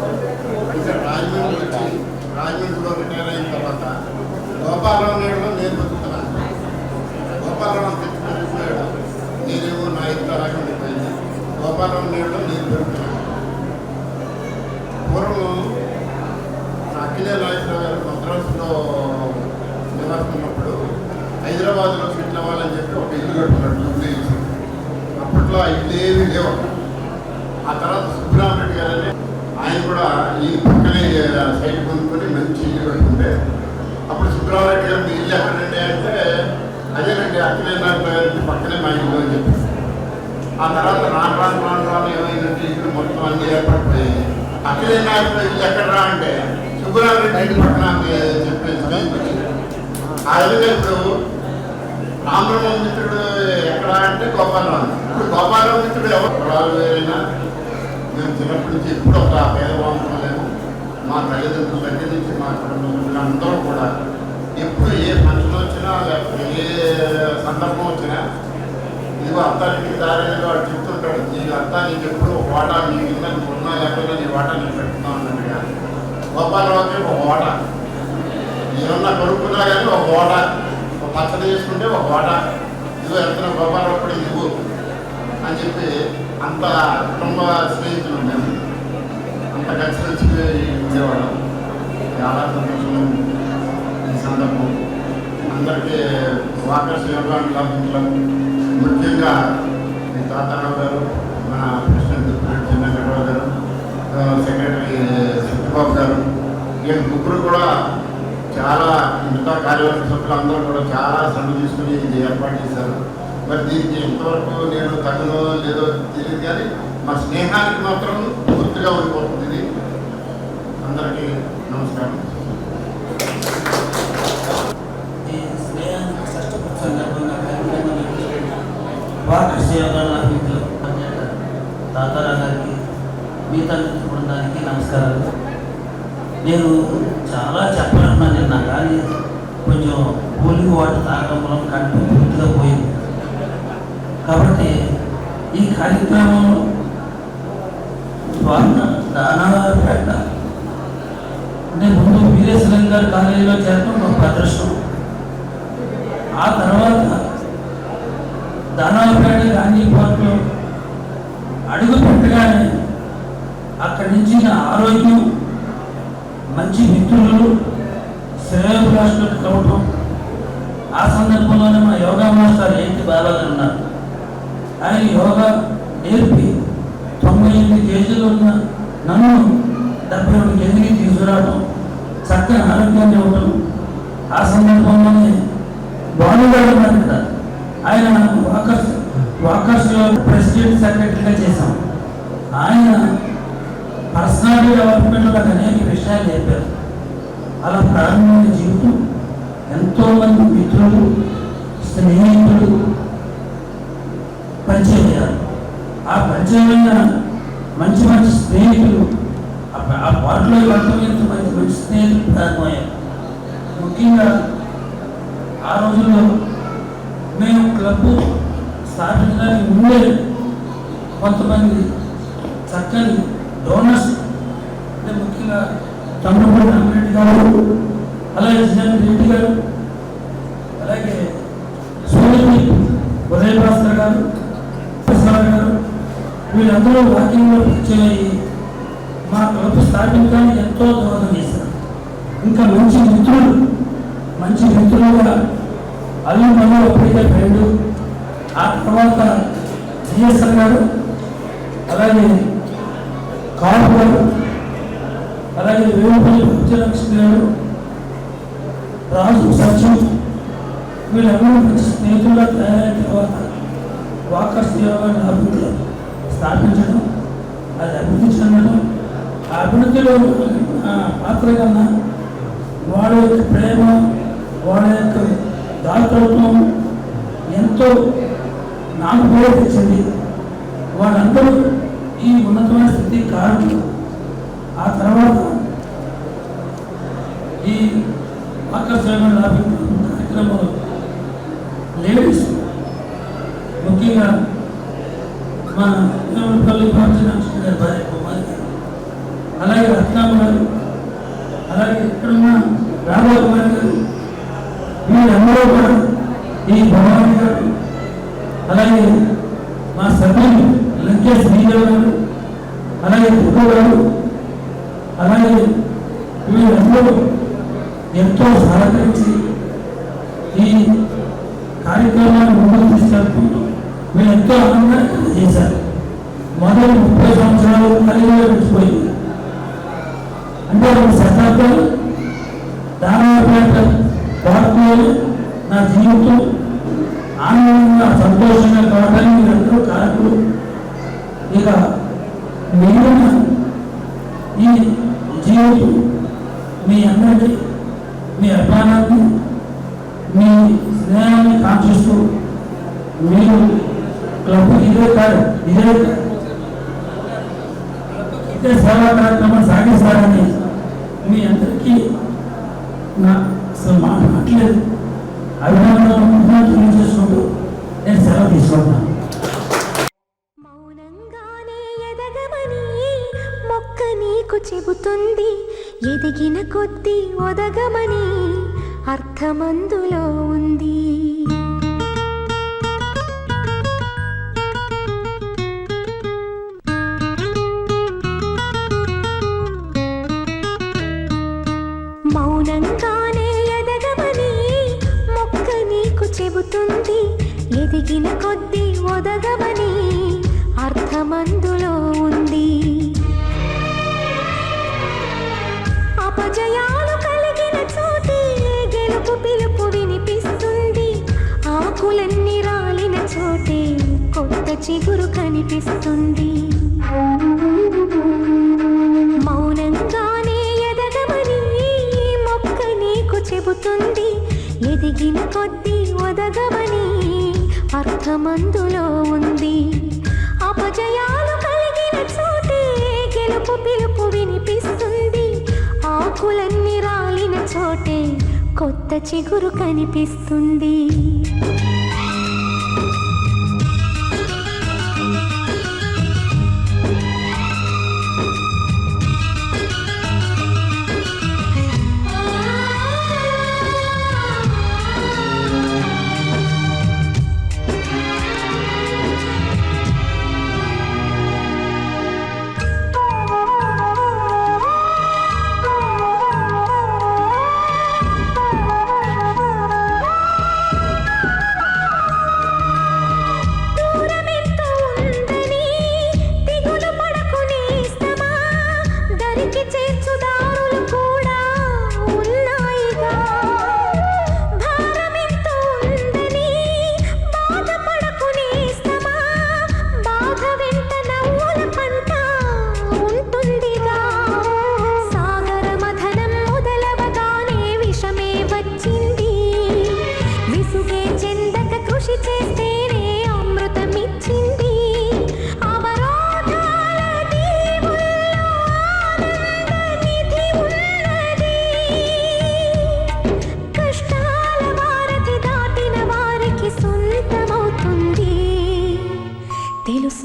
ఇంకా రాజమండ్రిలో రిటైర్ అయిన తర్వాత గోపాలరావు నేడులో నేను బతుకుతున్నాను. గోపాలరావు తెచ్చిపోయాడు, నేనేమో నా ఇంట్లో అలాగే ఉండిపోయింది. గోపాలరావు నేడులో నేను పెరుగుతున్నాను. పూర్వం అఖిలే నాగేశ్వరరావు గారు మద్రాసులో నివాసిస్తున్నప్పుడు హైదరాబాద్లో సెటిల్ అవ్వాలని చెప్పి ఒక ఇల్లు కట్టుకున్నాడు. అప్పట్లో ఆ ఇల్లు ఏమీ లేవు. ఆ తర్వాత సుబ్రహ్మణ్యుడు గారని ఆయన కూడా ఈ పక్కనే సైట్ కొనుక్కొని మంచి ఇల్లు కట్టుకుంటే అప్పుడు సుబ్రహ్మణ్యుడు గారు మీ ఇల్లు ఎక్కడండి అంటే అదేనండి అఖిలే నాగేశ్వరరావు గారి పక్కనే మా ఇల్లు అని చెప్పి. ఆ తర్వాత రాను ఏమైందంటే ఇల్లు మొత్తం అన్ని ఏర్పడిపోయాయి. అఖిలే నాగేశ్వరరావు ఇల్లు ఎక్కడరా అంటే సుబ్రహ్మణ్యుడు ఇంటి పక్కన చెప్పేసి ఆ విధంగా ఇప్పుడు రామరావు మిత్రుడు ఎక్కడ అంటే గోపాలరావు. ఇప్పుడు గోపాలరావు మిత్రుడు ఎవరు వేరైనా మేము చిన్నప్పటి నుంచి ఎప్పుడు ఒక పేదవాళ్ళం లేము. మా తల్లిదండ్రుల దగ్గర నుంచి మా కుటుంబ అందరూ కూడా ఎప్పుడు ఏ ఫంక్షన్ వచ్చినా లేకపోతే ఏ సందర్భం వచ్చినా ఇదిగో అత్తానికి దారిలో వాడు చెప్తుంటాడు, నీకు అత్తా నీకు ఎప్పుడు ఒక వాటా నీ కింద ఉన్నా లేకపోతే నీ వాటా నీకు పెట్టుకున్నావు అన్నట్టుగా గోపాలరావుకి ఒక వాటా, ఏమన్నా కొనుక్కున్నా కానీ ఒక వాటా, ఒక పచ్చడి చేసుకుంటే ఒక వాటా, ఇదిగో ఎంత గోపాలరావు కూడా ఇవ్వు అని చెప్పి అంత కుటుంబ స్నేహితులు ఉండేది. అంత కలిసి వచ్చి ఉండేవాడు. చాలా సంతోషం ఈ సందర్భం. అందరికీ వాకర్స్ యోగా క్లబ్ ముఖ్యంగా మీ తాతారావు గారు, మన ప్రెసిడెంట్ చిన్నగడ్డరావు గారు, సెక్రటరీ సత్యబాబు గారు, వీళ్ళ ముగ్గురు కూడా చాలా మిగతా కార్యవర్గ సభ్యులు అందరూ కూడా చాలా శ్రమ తీసుకుని ఇది ఏర్పాటు చేశారు. మరి దీనికి ఎంతవరకు నేను తగ్గనో లేదో తెలియదు, కానీ మా స్నేహానికి మాత్రం పూర్తిగా ఉండిపోతుంది. ఇది అందరికీ నమస్కారం. ఈ స్నేహానికి సందర్భంగా వాకర్స్ యోగా మిత్రులు తాతారావు గారికి, మిగతా బృందానికి నమస్కారాలు. నేను చాలా చెప్పాలన్నాను నిన్న, కానీ కొంచెం కూలింగ్ వాటర్ తాగడం వల్ల కంటి పూర్తిగా పోయింది. కాబట్టి ఈ కార్యక్రమంలో దానాపేట అంటే ముందు వీరేశ్వరం గారి కాలేజీలో చేరడం ఒక ప్రదర్శనం. ఆ తర్వాత దానాపేట గాంధీ పార్క్లో అడుగు పెట్టగానే అక్కడి నుంచి నా ఆరోగ్యం, మంచి మిత్రులు, శ్రేయోభిలాషులు కావటం. ఆ సందర్భంలోనే మా యోగా మాస్టర్ ఏంటి బాబా గారు ఉన్నారు. ఆయన యోగా నేర్పి 98 కేజీలు ఉన్న నన్ను 71 కేజీకి తీసుకురావడం, చక్కని ఆరోగ్యాన్ని ఇవ్వడం. ఆ సందర్భంలోనే బాలుగారు ఉన్నారు కదా, ఆయన వాకర్స్లో ప్రెసిడెంట్ సెక్రటరీగా చేశాం. ఆయన పర్సనాలిటీ డెవలప్మెంట్లో నాకు అనేక విషయాలు చెప్పారు. అలా ప్రారంభమైన జీవితం ఎంతోమంది మిత్రులు, స్నేహితులు పరిచయం అయ్యారు. ఆ పరిచయమైన మంచి మంచి స్నేహితులు, ఆ వాటిలో ఎంతో మంచి మంచి స్నేహితులు ప్రారంభమయ్యారు. ముఖ్యంగా ఆ రోజుల్లో మేము క్లబ్ స్థాపించడానికి ముందే కొంతమంది చక్కని డోనర్స్, అంటే ముఖ్యంగా తమ్ముడు రామరెడ్డి గారు, అలాగే జిఎన్ రెడ్డి గారు, అలాగే సూర్యని ఉదయ భాస్కర్ గారు, ప్రసాద్ గారు, వీళ్ళందరూ వాకింగ్లో పరిచయం అయ్యి మా క్లబ్ స్థాపించడానికి ఎంతో దోహదం చేశారు. ఇంకా మంచి మిత్రులుగా అల్లు మళ్ళీ అప్పటికే ఫ్రెండు. ఆ తర్వాత జిఎస్ఆర్ గారు, అలాగే కాపు గారు, అలాగే వేలుపల్లి విజయలక్ష్మి గారు, రాజు సత్యం, వీళ్ళందరూ మంచి స్నేహితులుగా తయారైన తర్వాత వాకర్స్ యోగా అభివృద్ధిలో స్థాపించడం, అది అభివృద్ధి చెందడం. ఆ అభివృద్ధిలో పాత్ర కన్నా వాళ్ళ యొక్క ప్రేమ, వాళ్ళ యొక్క దాతృత్వం ఎంతో నాకు కూడా తెచ్చింది. వాళ్ళందరూ ఈ ఉన్నతమైన స్థితి కారణం. ఆ తర్వాత ఈ ఆకర్షణ కార్యక్రమంలో లేడీస్, ముఖ్యంగా మన పల్లి భారతీయ గారి భార్య కుమారి గారు, అలాగే రత్నామ గారు, అలాగే ఇక్కడున్న రాఘవ కుమారి గారు, వీళ్ళందరూ కూడా, ఈ భవాని గారు, అలాగే మా సభ్యులు లంకేష్ శ్రీదేవ్ గారు, అలాగే దుర్గ గారు, అలాగే వీళ్ళందరూ ఎంతో సహకరించి ఈ కార్యక్రమాన్ని ముందుకు తీసుకెళ్తూ వీళ్ళు ఎంతో ఆనందంగా చేశారు. మొదటి 30 సంవత్సరాలు కలిగిలో గడిచిపోయింది. అంటే 2 శతాబ్దాలు దానపేట పార్టీలు నా జీవితం ఆనందంగా సంతోషంగా కావడానికి మీరందరూ కారకులు. ఇక మిగిలిన ఈ జీవితం మీ అందరికీ మీ అభిమానాన్ని, మీ స్నేహాన్ని కాంక్షిస్తూ మీరు క్లబ్ ఇదే సేవా కార్యక్రమం సాగిస్తారని మీ అందరికీ నా మాట్లాడలేదు అభిమానం తెలియజేసుకుంటూ నేను సెలవు తీసుకుంటున్నాను. మౌనంగానే ఎదగమని మొక్క నీకు చెబుతుంది, ఎదిగిన కొద్దీ ఒదగమని అర్థమందులో ఉంది. మౌనంగానే ఎదగమని మొక్క నీకు చెబుతుంది, ఎదిగిన కొద్దీ ఒదగమని అర్థమందులో ఉంది. అపజయాలు కలిగిన చోటే గెలుపు పిలుపు వినిపిస్తుంది, ఆకులన్నీ రాలిన చోటే కొత్త చిగురు కనిపిస్తుంది. మౌనంగానే ఎదగమని మొక్క నీకు చెబుతుంది, ఎదిగిన కొద్దీ ఒదగమని అర్థమందులో ఉంది. అపజయాలు కలిగిన చోటే గెలుపు పిలుపు వినిపిస్తుంది, ఆకులన్నీ రాలిన చోటే కొత్త చిగురు కనిపిస్తుంది.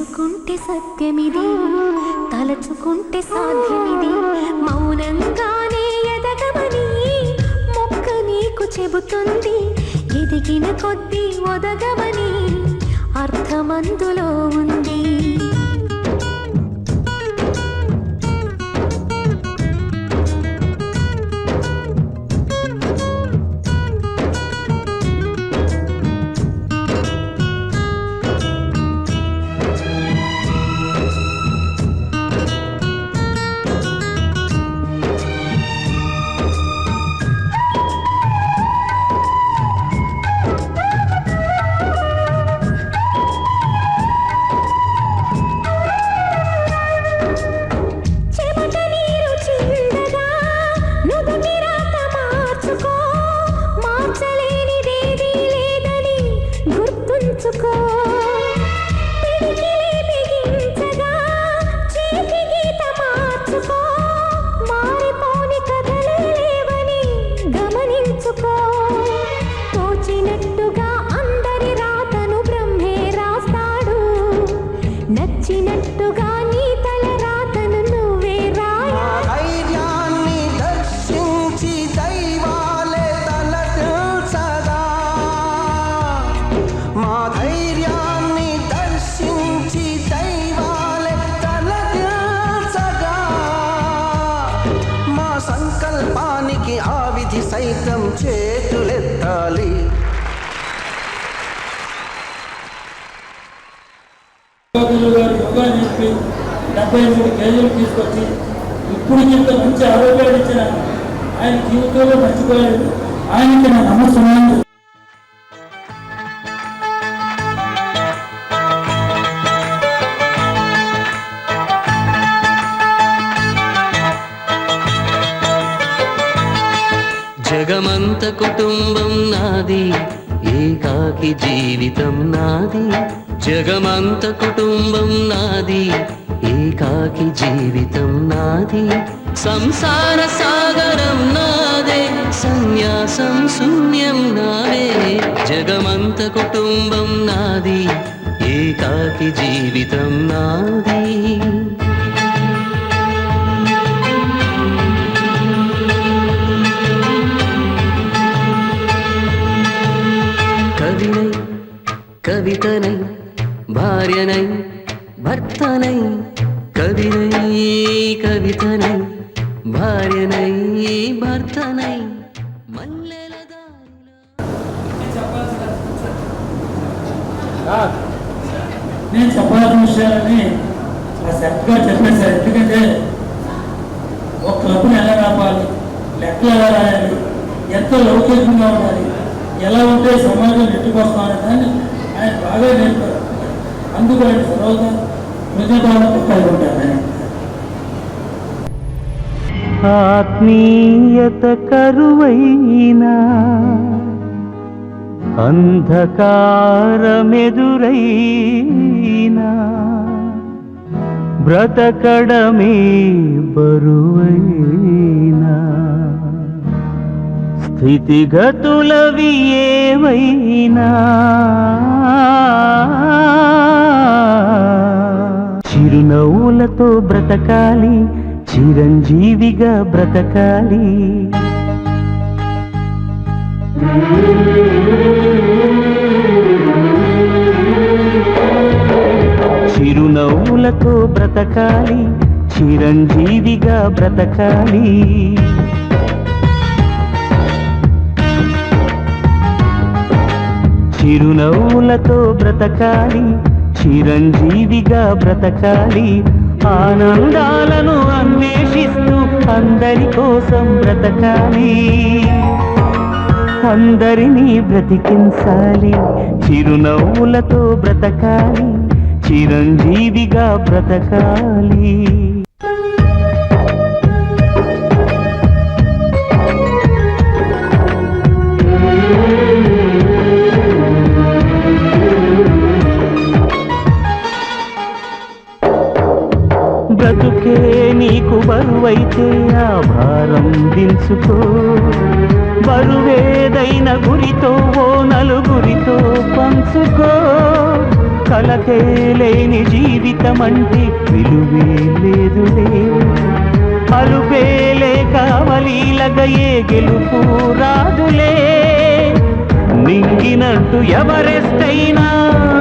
తెలుసుకుంటే సత్యమిది, తలచుకుంటే సాధ్యమిది. మౌనంగానే ఎదగమని మొక్క నీకు చెబుతుంది. ఎదిగిన కొద్దీ ఒదగమని అర్థమందులో ఉంది. తోచినట్టుగా అందరి రాతను బ్రహ్మే రాస్తాడు. నచ్చినట్టుగా నీ తల రాతను నువ్వే రాయి. ధైర్యాన్ని దర్శించి దైవాలే తలదిల్చగా, మా ధైర్యాన్ని దర్శించి దైవాలే తలదిల్చగా, మా సంకల్పానికి ఆ విధి సైతం చేతులెత్తాలి. యోగా నేర్పి 73 కేజీలు తీసుకొచ్చి ఇప్పుడు ఇంత మంచి ఆరోగ్యాలు ఇచ్చిన ఆయన జీవితంలో మర్చిపోలేదు. ఆయనకి నా నమస్కారం. జగమంత కుటుంబం నాది, ఏకాకి జీవితం నాది. జగమంత కుటుంబం నాది, ఏకాకి జీవితం నాది. సంసార సాగరం నాదే, సన్యాసం శూన్యం నాదే. జగమంత కుటుంబం నాది, ఏకాకి జీవితం నాది. కవినై కవితనై భార్యనై భర్తనై, కవినై కవితనై భార్యనై భర్తనై మల్లెల నేను చెప్పాల్సిన విషయాలని సెట్గా చెప్పేశారు. ఎందుకంటే ఒక క్లబ్ని ఎలా రాపాలి, లెక్కలు ఎలా రాయాలి, ఎంతో లౌకికంగా ఉండాలి, ఎలా ఉంటే సమాజం నెట్టుకొస్తామనే దాన్ని ఆయన బాగా నేర్పారు. అందుకు ఆయన సర్వదా కృతజ్ఞతలు పుట్టాలి ఉంటారు. ఆత్మీయత కరువైనా, అంధకారమెదురైనా, బ్రతకడమే బరువైనా, స్థితిగతులవి ఏవైనా, చిరునవ్వులతో బ్రతకాలి, చిరంజీవిగా బ్రతకాలి. చిరునవ్వులతో బ్రతకాలి, చిరంజీవిగా బ్రతకాలి. చిరునవ్వులతో బ్రతకాలి, చిరంజీవిగా బ్రతకాలి. ఆనందాలను అన్వేషిస్తూ అందరి కోసం బ్రతకాలి, అందరినీ బ్రతికించాలి. చిరునవ్వులతో బ్రతకాలి, చిరంజీవిగా బ్రతకాలి. బ్రతుకే నీకు బరువైతే ఆ భారం దించుకో. బరువేదైన గురితో ఓ నలుగురితో పంచుకో. కలతే లేని జీవితం అంటే విలువే లేదులే అలుపే లేక అవలీలగయే గెలుపు రాదులే నింగినట్టు ఎవరెస్ట్ అయినా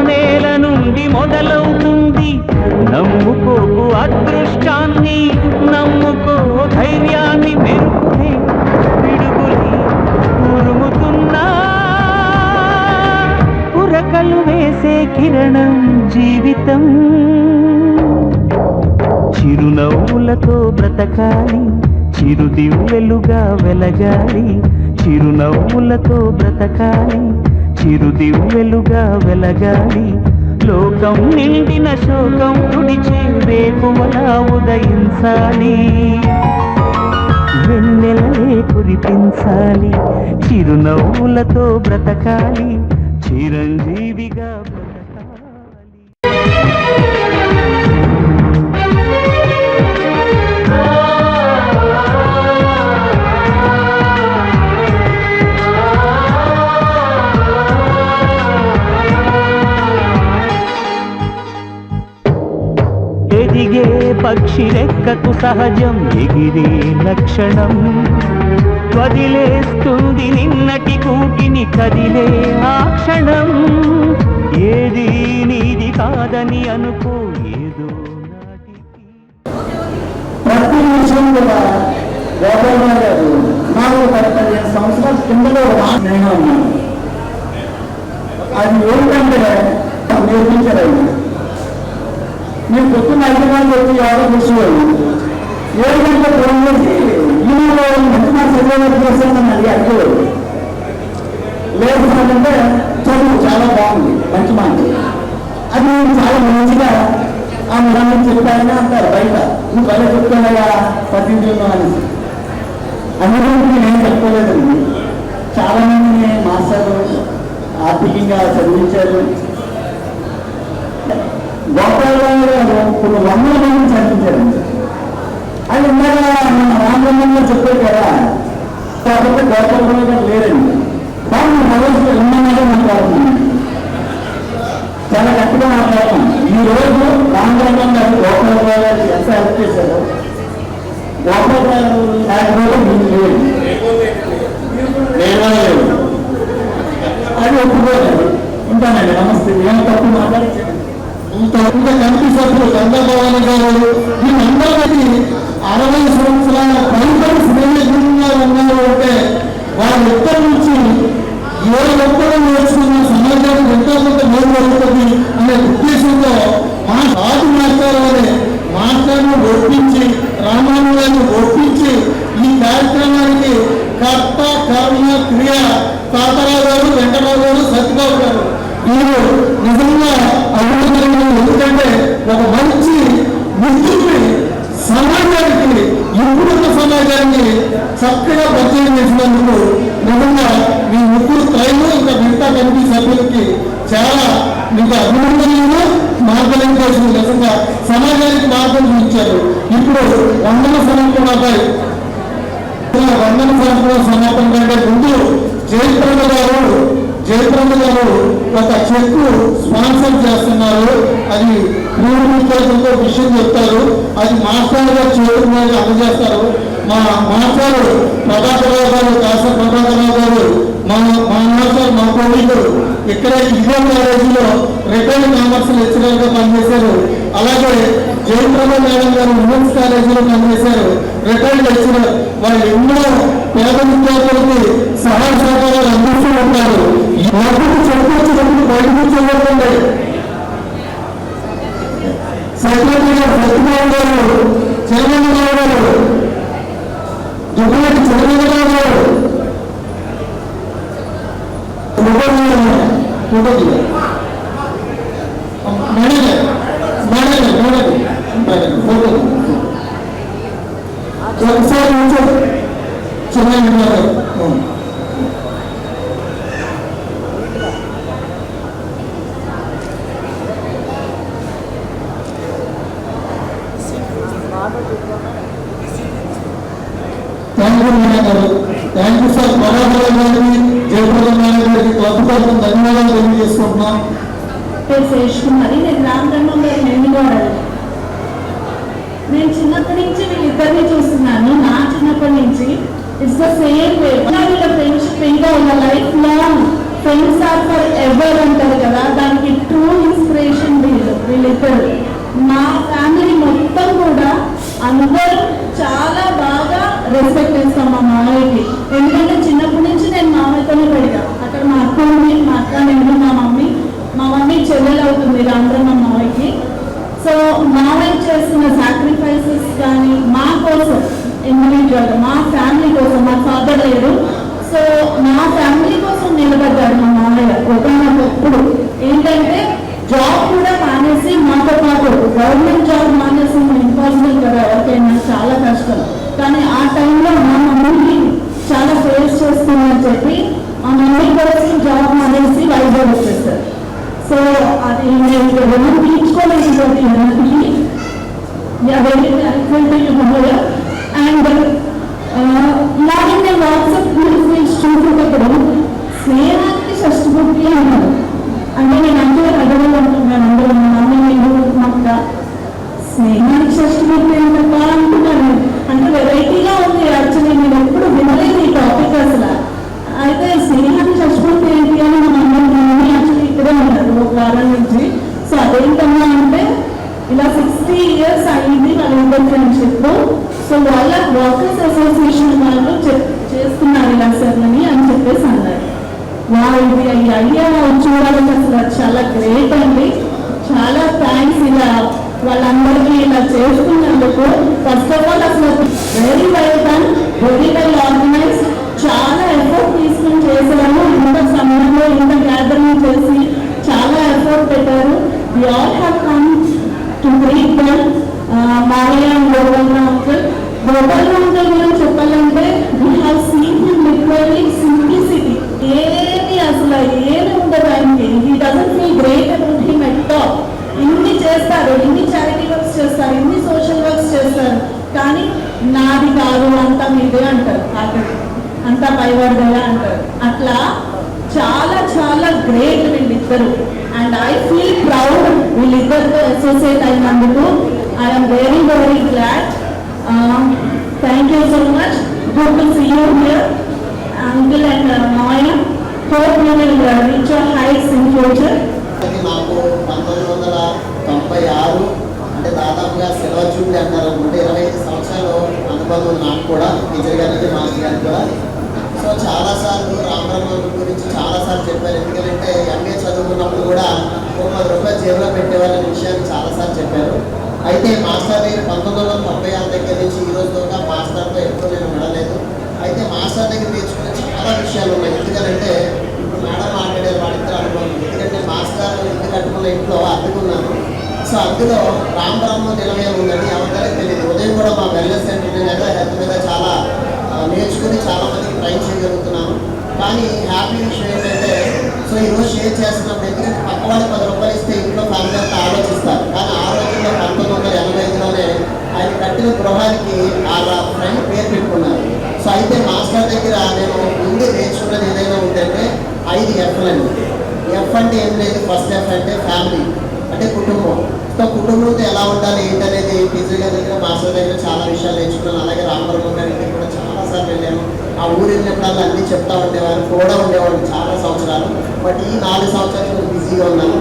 నేల నుండి మొదలవుతుంది నమ్ముకోకు అదృష్టాన్ని నమ్ముకో ధైర్యాన్ని మెరుపులే పిడుగులే ఉరుముతున్నా ఉరకలు వేసే కిరణం జీవితం చిరునవ్వులతో బ్రతకాలి చిరుదివ్వెలుగా వెలగాలి చిరునవ్వులతో బ్రతకాలి చిరుదివ్వెలుగా వెలగాలి లోకం నిండిన శోకం తుడిచే వేకువలా ఉదయించాలి వెన్నెలలే కురిపించాలి చిరునవ్వులతో బ్రతకాలి చిరంజీవిగా ఎదిగే పక్షి రెక్కకు సహజం ఎగిరే లక్షణం వదిలేస్తుంది నిన్నటి కూటిని కదిలే ఆ క్షణం ఏది నీది కాదని అనుకో ఏదో ప్రతి విషయం కూడా గోపాలరావు గారు నాకు 15 సంవత్సరాల కిందలో నేను ఉన్నాను. అది ఏంటంటే నేర్పించారు. నేను పొద్దున్న 5 గంటలు వచ్చి యోగా కూర్చోవాలి 7 గంటల ఫోన్ చేసి ఈమెయిల్లో మంచి మాట చదివేది చేస్తానని అది అడిగేవాడు. లేదు అంటే చదువు చాలా బాగుంది మంచి మాట అది చాలా మంచిగా ఆ మనం చెప్పారని అంటారు బయట నువ్వు బయట చెప్తానయ్యా పట్టించుకున్నావు అని అందులోకి నేను చెప్పుకోలేదండి. చాలా మందిని మాస్టర్లు ఆర్థికంగా చదివించారు. గోపాలరావు గారు కొన్ని 100 మందిని చదివించారండి. అది ఇందాక మన రామరంగంలో చెప్పారు కదా కాకపోతే గోపాలరావు గారు లేరండి. కానీ మనసు ఎన్నో మాట్లాడుతున్నాం చాలా గట్టిగా మాట్లాడతాం. ఈ రోజు రామరంగం గారు గోపాలరావు గారికి ఎంత హెల్ప్ చేశారు. గోపాలరావు లేకపోతే మీరు లేదు అది ఒప్పుకోలేదు. ఉంటానండి నమస్తే. ఏం తప్పు మాట్లాడి ఇంకా కమిటీ సభ్యులు చంద్రబాబు గారు వీళ్ళందరికీ 60 సంవత్సరాల పైబడి స్నేహితులుగా ఉన్నారు అంటే వారి ఇద్దరి నుంచి ఏ ఒక్కరూ నేర్చుకున్న సమాజానికి ఎంతో కొంత మేలు జరుగుతుంది అనే ఉద్దేశంతో మా సాధు మాస్టర్ అనే మాస్టర్ను ఒప్పించి రామానుజాన్ని ఒప్పించి ఈ కార్యక్రమానికి కర్త కర్మ క్రియ తాతారావు గారు వెంకటరావు గారు సత్యబాబు గారు వీరు నిజంగా అభినందనలు. ఎందుకంటే ఒక మంచి ముద్దుని సమాజానికి ఇప్పుడున్న సమాజానికి చక్కగా పరిచయం చేసినందుకు నిజంగా మీ ముగ్గురు త్రైలు ఇంకా మిగతా కమిటీ సభ్యులకి చాలా మీకు అభినందనలు మార్గదర్శనం నిజంగా సమాజానికి మార్గం చూపించారు. ఇప్పుడు వందన సమర్పణపై వందన సంవత్సరాల సమాపన కంటే ముందు జయప్రద గారు ఒక చెక్ స్పాన్సర్ చేస్తున్నారు. అది 3 విషయం చెప్తారు. అది మాస్టర్ గారు చేతుల మీద అందజేస్తారు. మా మాస్టర్ ప్రభాకరరావు గారు కాస ప్రభాకరరావు గారు మా మాస్టర్ మా కోవిడు ఇక్కడ ఇదే కాలేజీలో రిటైర్డ్ కామర్స్ లెక్చరర్ గా పనిచేశారు. అలాగే జయప్రద మేడం గారు ఉమెన్స్ కాలేజీలో పనిచేశారు రిటైర్డ్ లెక్చరర్. వాళ్ళు ఎన్నో పేద విద్యార్థులకి సహాయ సహకారాలు అందిస్తూ ఉంటారు. ఈ వరకు చదువుకొచ్చినప్పుడు బయట కూర్చోబడుతుంది. సెక్రటరీ గారు సత్యనారాయణ గారు చంద్రబాబు గారు దుబ్బటి చంద్రబాబు గారు ఒకసారి చంద్రబాబు గారు థ్యాంక్ యూ సార్. ప్రభాకర్ గారికి జయప్రద గారికి క్లబ్ తరఫున ధన్యవాదాలు తెలియజేసుకుంటున్నాం. పేరు శేషకుమారి. నేను రామబ్రహ్మం గారి హెమిగోడలు. నేను చిన్నప్పటి నుంచి వీళ్ళిద్దరిని చూస్తున్నాను. నా చిన్నప్పటి నుంచి ఇట్స్ ద సేమ్ వే. వీళ్ళ ఫ్రెండ్షిప్ ఇంకా ఉన్న life long friends are forever అంటారు కదా, దానికి ట్రూ ఇన్స్పిరేషన్ వీళ్ళిద్దరు. మా ఫ్యామిలీ మొత్తం కూడా అందరూ చాలా బాగా రెస్పెక్ట్ చేస్తాం మా మామయ్యకి. ఎందుకంటే చిన్నప్పటి నుంచి నేను మామయ్యతోనే పెరిగా. అక్కడ మా అక్క ఉంది, మా అక్క నేను, మా మమ్మీ చెల్లెలు అవుతుంది రామబ్రహ్మ మామయ్యకి. సో మామయ్య చేస్తున్న సాక్రిఫైసెస్ కానీ మా కోసం ఇండివిజువల్, మా ఫ్యామిలీ కోసం, మా ఫాదర్ లేరు, సో మా ఫ్యామిలీ కోసం నిలబడ్డాడు మా మామయ్య. ఒకప్పుడు ఏంటంటే జాబ్ కూడా మానేసి మాతో పాటు గవర్నమెంట్ జాబ్ మానేసి ఇంపాసిబుల్ కదా ఎవరికైనా, చాలా కష్టం. కానీ ఆ టైంలో మా మమ్మీని చాలా ఫేస్ చేస్తుందని చెప్పి మా మమ్మీ కోసం జాబ్ మానేసి వైజాగ్ వచ్చేస్తారు. సో అది నేను రుణం తీర్చుకోలేదు అండ్ మార్నింగ్ నేను వాట్సాప్ గ్రూప్ చూసేటప్పుడు స్నేహానికి షష్ఠభక్తి అన్నారు. అంటే నేను అందరూ అడగాలనుకుంటున్నాను, అందరూ మా మమ్మీ మీరు మక్క స్నేహానికి షష్ఠభక్తి ఏంటప్పా అంటున్నాను. అంటే వెరైటీగా ఉంది యాక్చువల్లీ, నేను ఎప్పుడు వినలేదు ఈ టాపిక్ అసలు. అయితే స్నేహానికి షష్ఠభక్తి ఏంటి అని మా మమ్మీ యాక్చువల్లీ ఇక్కడే ఉన్నారు ఒక వారం నుంచి. సో అదేంటమ్మా అంటే ఇలా 60 years అయింది వాళ్ళ ఫ్రెండ్షిప్. సో వాళ్ళ వర్కర్స్ అసోసియేషన్ వాళ్ళు చేస్తున్నారు ఇలా సెరమనీ అని చెప్పేసి అన్నారు. ఇది ఈ ఐడియా చూడాలని అసలు చాలా గ్రేట్ అండి. చాలా థ్యాంక్స్ ఇలా వాళ్ళందరికీ ఇలా చేసుకున్నందుకు. ఫస్ట్ ఆఫ్ ఆల్ అసలు very well done, very well organise. చాలా ఎఫర్ట్ తీసుకుని చేశారు. ఇంత సమయంలో ఇంత గ్యాదరింగ్ చేసి చాలా ఎఫర్ట్ పెట్టారు. We all have come to greet them. మావయ్య అండ్ గోపాల్ అంకుల్ గురించి చెప్పాలంటే we have seen him literally simplicity. ఏమి అసలు ఏమి ఉండదు ఆయనకి. He doesn't feel great about him at all. ఇన్ని చేస్తారు, ఇన్ని చారిటీ వర్క్స్ చేస్తారు, ఇన్ని సోషల్ వర్క్స్ చేస్తారు, కానీ నాది కాదు అంతా మీదే అంటారు, అంతా పైవాడిదే అంటారు. అట్లా చాలా చాలా గ్రేట్ వీళ్ళిద్దరు. అండ్ ఐ ఫీల్ ప్రౌడ్ వీళ్ళిద్దరితో అసోసియేట్ అయినందుకు. I'm very very glad. Thank you so much. Good to see you here uncle and Maya. Hope you will reach your heights in future. నాకు 1996 అంటే దాదాపుగా సిల్వర్ జూబ్లీ అంటారు అనుకుంటే 25 సంవత్సరాలు అనుభవం నాకు కూడా, టీచర్ గారికి మాస్టర్ గారికి కూడా. సో చాలాసార్లు రామబ్రహ్మ గురించి చాలాసార్లు చెప్పారు. ఎందుకంటే ఎంఏ చదువుకున్నప్పుడు కూడా ఒక 10 రూపాయలు జేబులో పెట్టేవాళ్ళని విషయాన్ని చాలాసార్లు చెప్పారు. అయితే మాస్టర్ దగ్గర 1996 దగ్గర నుంచి ఈ రోజు దాకా మాస్టర్తో ఎప్పుడు నేను వినలేదు. అయితే మాస్టర్ దగ్గర నేర్చుకునే చాలా విషయాలు ఉన్నాయి. ఎందుకంటే ఇప్పుడు మేడం మాట్లాడేది వాళ్ళిద్దరు అనుభవం. ఎందుకంటే మాస్టర్ ఇల్లు కట్టుకున్న ఇంట్లో అద్దుకున్నాను. సో అందులో రామబ్రహ్మ నిలవే ఉందని ఎవరికీ తెలియదు. ఉదయం కూడా మా వెల్నెస్ సెంటర్ మీద హెల్త్ మీద చాలా నేర్చుకుని చాలా మందికి ట్రైన్ చేయగలుగుతున్నాను. కానీ హ్యాపీ విషయం ఏంటంటే సో ఈరోజు షేర్ చేస్తున్నప్పుడు ఎందుకంటే పక్కవాడికి 10 రూపాయలు ఇస్తే ఇంట్లో ఫ్యామిలీ అంతా ఆలోచిస్తారు. కానీ ఆ రోజుల్లో 1985లోనే ఆయన కట్టిన గృహానికి వాళ్ళ ఫ్రెండ్ పేరు పెట్టుకున్నారు. సో అయితే మాస్టర్ దగ్గర నేను ముందు నేర్చుకున్నది ఏదైనా ఉందంటే 5 F'లండి. ఎఫ్ అంటే ఏం లేదు. ఫస్ట్ ఎఫ్ అంటే ఫ్యామిలీ, అంటే కుటుంబం. సో కుటుంబంతో ఎలా ఉండాలి ఏంటనేది టీచర్ గారి దగ్గర మాస్టర్ దగ్గర చాలా విషయాలు నేర్చుకున్నాను. అలాగే రామబ్రహ్మ గారి దగ్గర కూడా చాలాసార్లు వెళ్ళాను. ఆ ఊరు వెళ్ళినప్పుడు అన్నీ చెప్తా ఉండేవారు, కూడా ఉండేవాళ్ళు చాలా సంవత్సరాలు. బట్ ఈ 4 సంవత్సరాలు బిజీగా ఉన్నాను.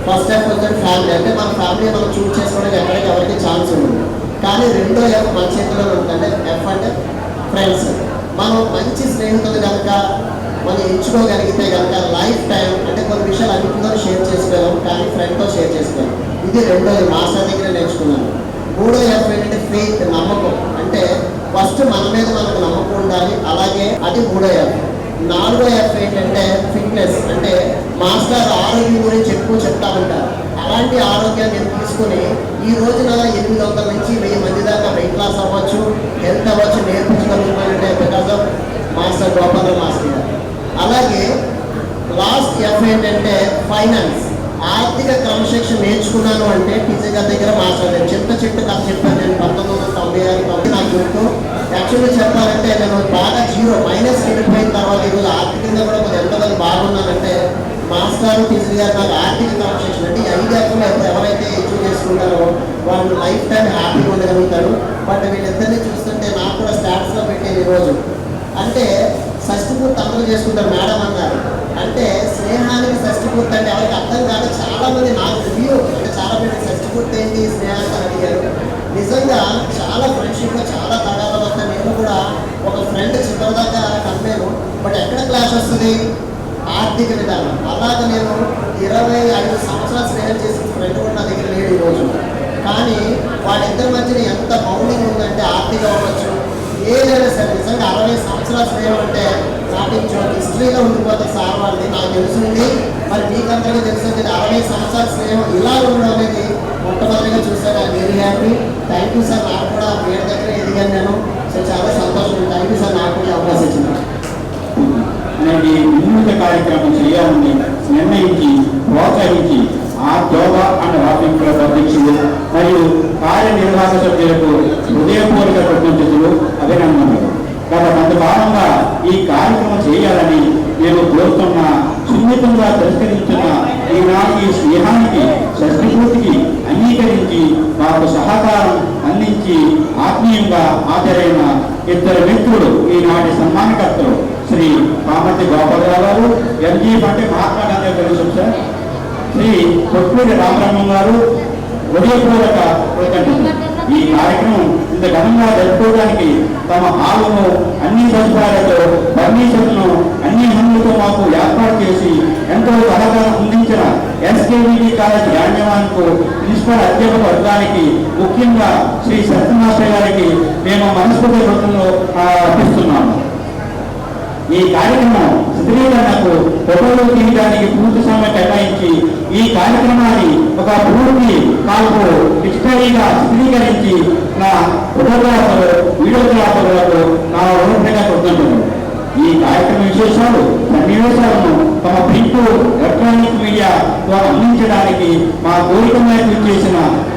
ఫస్ట్ ఎఫ్ వచ్చి ఫ్యామిలీ, అంటే మన ఫ్యామిలీ మనం చూస్ చేసుకోవడానికి ఎక్కడికి ఎవరికి ఛాన్స్ ఉంది. కానీ రెండో ఎఫ్ మన చేతిలో ఉంటుంది. ఎఫ్ అంటే ఫ్రెండ్స్. మనం మంచి స్నేహితులు కనుక మనం ఎంచుకోగలిగితే కనుక లైఫ్ టైం అంటే కొన్ని విషయాలు అన్నింటితో షేర్ చేసుకోలేము, కానీ ఫ్రెండ్తో షేర్ చేసుకోలేము. ఇది రెండోది మాస్టర్ దగ్గర నేర్చుకున్నాను. మూడో ఎఫ్ ఏంటంటే ఫెయిత్, నమ్మకం. అంటే ఫస్ట్ మన మీద మనకు నమ్మకం ఉండాలి, అలాగే అది మూడో ఎఫ్. 4వ ఎఫ్ ఏంటంటే ఫిట్నెస్. అంటే మాస్టర్ ఆరోగ్యం గురించి ఎక్కువ చెప్తా ఉంటారు. అలాంటి ఆరోగ్యాన్ని నేను తీసుకుని ఈ రోజున 800 నుంచి 1000 మంది దాకా వెయిట్ లాస్ అవ్వచ్చు, హెల్త్ అవ్వచ్చు నేర్పించగలుగుతానంటే because of master Gopal master గారు. అలాగే లాస్ట్ ఎఫ్ ఏంటంటే ఫైనాన్స్. ఆర్థిక క్రమశిక్షణ నేర్చుకున్నాను అంటే టీచర్ గారి దగ్గర మాట్లాడాను. చింత చెట్టు కథ చెప్పాను నేను 1996 నాకు గుర్తు. యాక్చువల్గా చెప్పాలంటే నేను బాగా మైనస్ వెళ్ళిపోయిన తర్వాత ఈరోజు ఆర్థికంగా కూడా కొంచెం ఎంతమంది బాగున్నానంటే మాస్టర్ టీచర్ గారు నాకు ఆర్థిక క్రమశిక్షణ అంటే 5 ఏళ్ళలో ఎవరైతే ఎడ్యూ చేసుకుంటారో వాళ్ళు లైఫ్ టైం హ్యాపీగా ఉండగలుగుతారు. బట్ వీళ్ళిద్దరినీ చూస్తుంటే నాకు కూడా స్టాట్స్లో పెట్టేది ఈరోజు. అంటే షష్ఠపూర్తి అందరూ చేసుకుంటారు మేడం అన్నారు. అంటే స్నేహానికి షష్ఠపూర్తి అంటే ఎవరికి అర్థం కాదు. చాలా మంది నాకు రివ్యూ అంటే చాలా మంది షష్ఠపూర్తి ఏంటి స్నేహానికి అడిగారు. నిజంగా చాలా ఫ్రెండ్షిప్లో చాలా తగాదాలు వస్తాయి. నేను కూడా ఒక ఫ్రెండ్ చివరిదాకా కమ్మాను. బట్ ఎక్కడ క్లాస్ వస్తుంది? ఆర్థిక విధానం. అలాగే నేను 25 సంవత్సరాలు స్నేహం చేసిన ఫ్రెండ్ కూడా నా దగ్గర లేడు ఈరోజు. కానీ వాళ్ళిద్దరి మధ్యన ఎంత బౌండింగ్ ఉందంటే ఆర్థిక అవ్వచ్చు ఏదైనా సరే. నిజంగా 60 సంవత్సరాల స్నేహం అంటే నాకు హిస్టరీలో ఉండిపోతే సార్ వాళ్ళది నాకు తెలుసుంది. మరి మీకందరికీ తెలుసుంది 60 సంవత్సరాల స్నేహం ఇలా ఉండడం అనేది మొట్టమొదటిగా చూసాను. I very happy. Thank you sir. నాకు కూడా వేరే దగ్గర ఎదిగాను నేను. సో చాలా సంతోషం. థ్యాంక్ యూ సార్ నాకు అవకాశం ఇచ్చింది. అనేది వినూత్న కార్యక్రమం చేయాలని నిర్ణయించి ప్రోత్సహించి ఆ యోగా అండ్ వాకింగ్ క్లబ్ అధ్యక్షులు మరియు కార్యనిర్వాహక సభ్యులకు హృదయపూర్వక కృతజ్ఞతలు, అభినందనలు. గత కొంతకాలంగా ఈ కార్యక్రమం చేయాలని మేము కోరుతున్న సున్నితంగా తిరస్కరించిన ఈ స్నేహానికి షష్ఠపూర్తికి అంగీకరించి మాకు సహకారం అందించి ఆత్మీయంగా హాజరైన 2 మిత్రులు ఈనాటి సన్మానకర్తలు శ్రీ కామతి గోపాలరావు గారు, ఎంజీ అంటే మహాత్మా గాంధీ తెలుసు సార్, శ్రీ పొట్టూరి రామబ్రహ్మం గారు హృదయపూర్వక కృతజ్ఞతలు. ఈ కార్యక్రమం ఇంత ఘనంగా జరుపుకోవడానికి తమ హాలును అన్ని సదుపాయాలతో ఫర్నిచర్ను అన్ని హంగులతో మాకు ఏర్పాటు చేసి ఎంతో సహకారం అందించిన ఎస్కేవిడి కాలేజ్ యాజమాన్యకు ప్రిన్సిపల్ అధ్యాపక వర్గానికి ముఖ్యంగా శ్రీ సత్యనారాయణ గారికి మేము మనస్ఫూర్తి రూపంలో అర్పిస్తున్నాము. ఈ కార్యక్రమం చిత్రీకరణకు ఫోటోలు తీయడానికి పూర్తి సమయం కేటాయించి ఈ కార్యక్రమాన్ని ఒక పూర్తి కాల్పు డిజిటల్గా చిత్రీకరించి నా ఫోటోగ్రాఫర్ వీడియోగ్రాఫర్లకు నా రూపంగా కృతజ్ఞతలు. ఈ కార్యక్రమ విశేషాలు సన్నివేశాలను తమ ప్రింట్ ఎలక్ట్రానిక్ మీడియా ద్వారా అందించడానికి మా కోరిక మేరకు చేసిన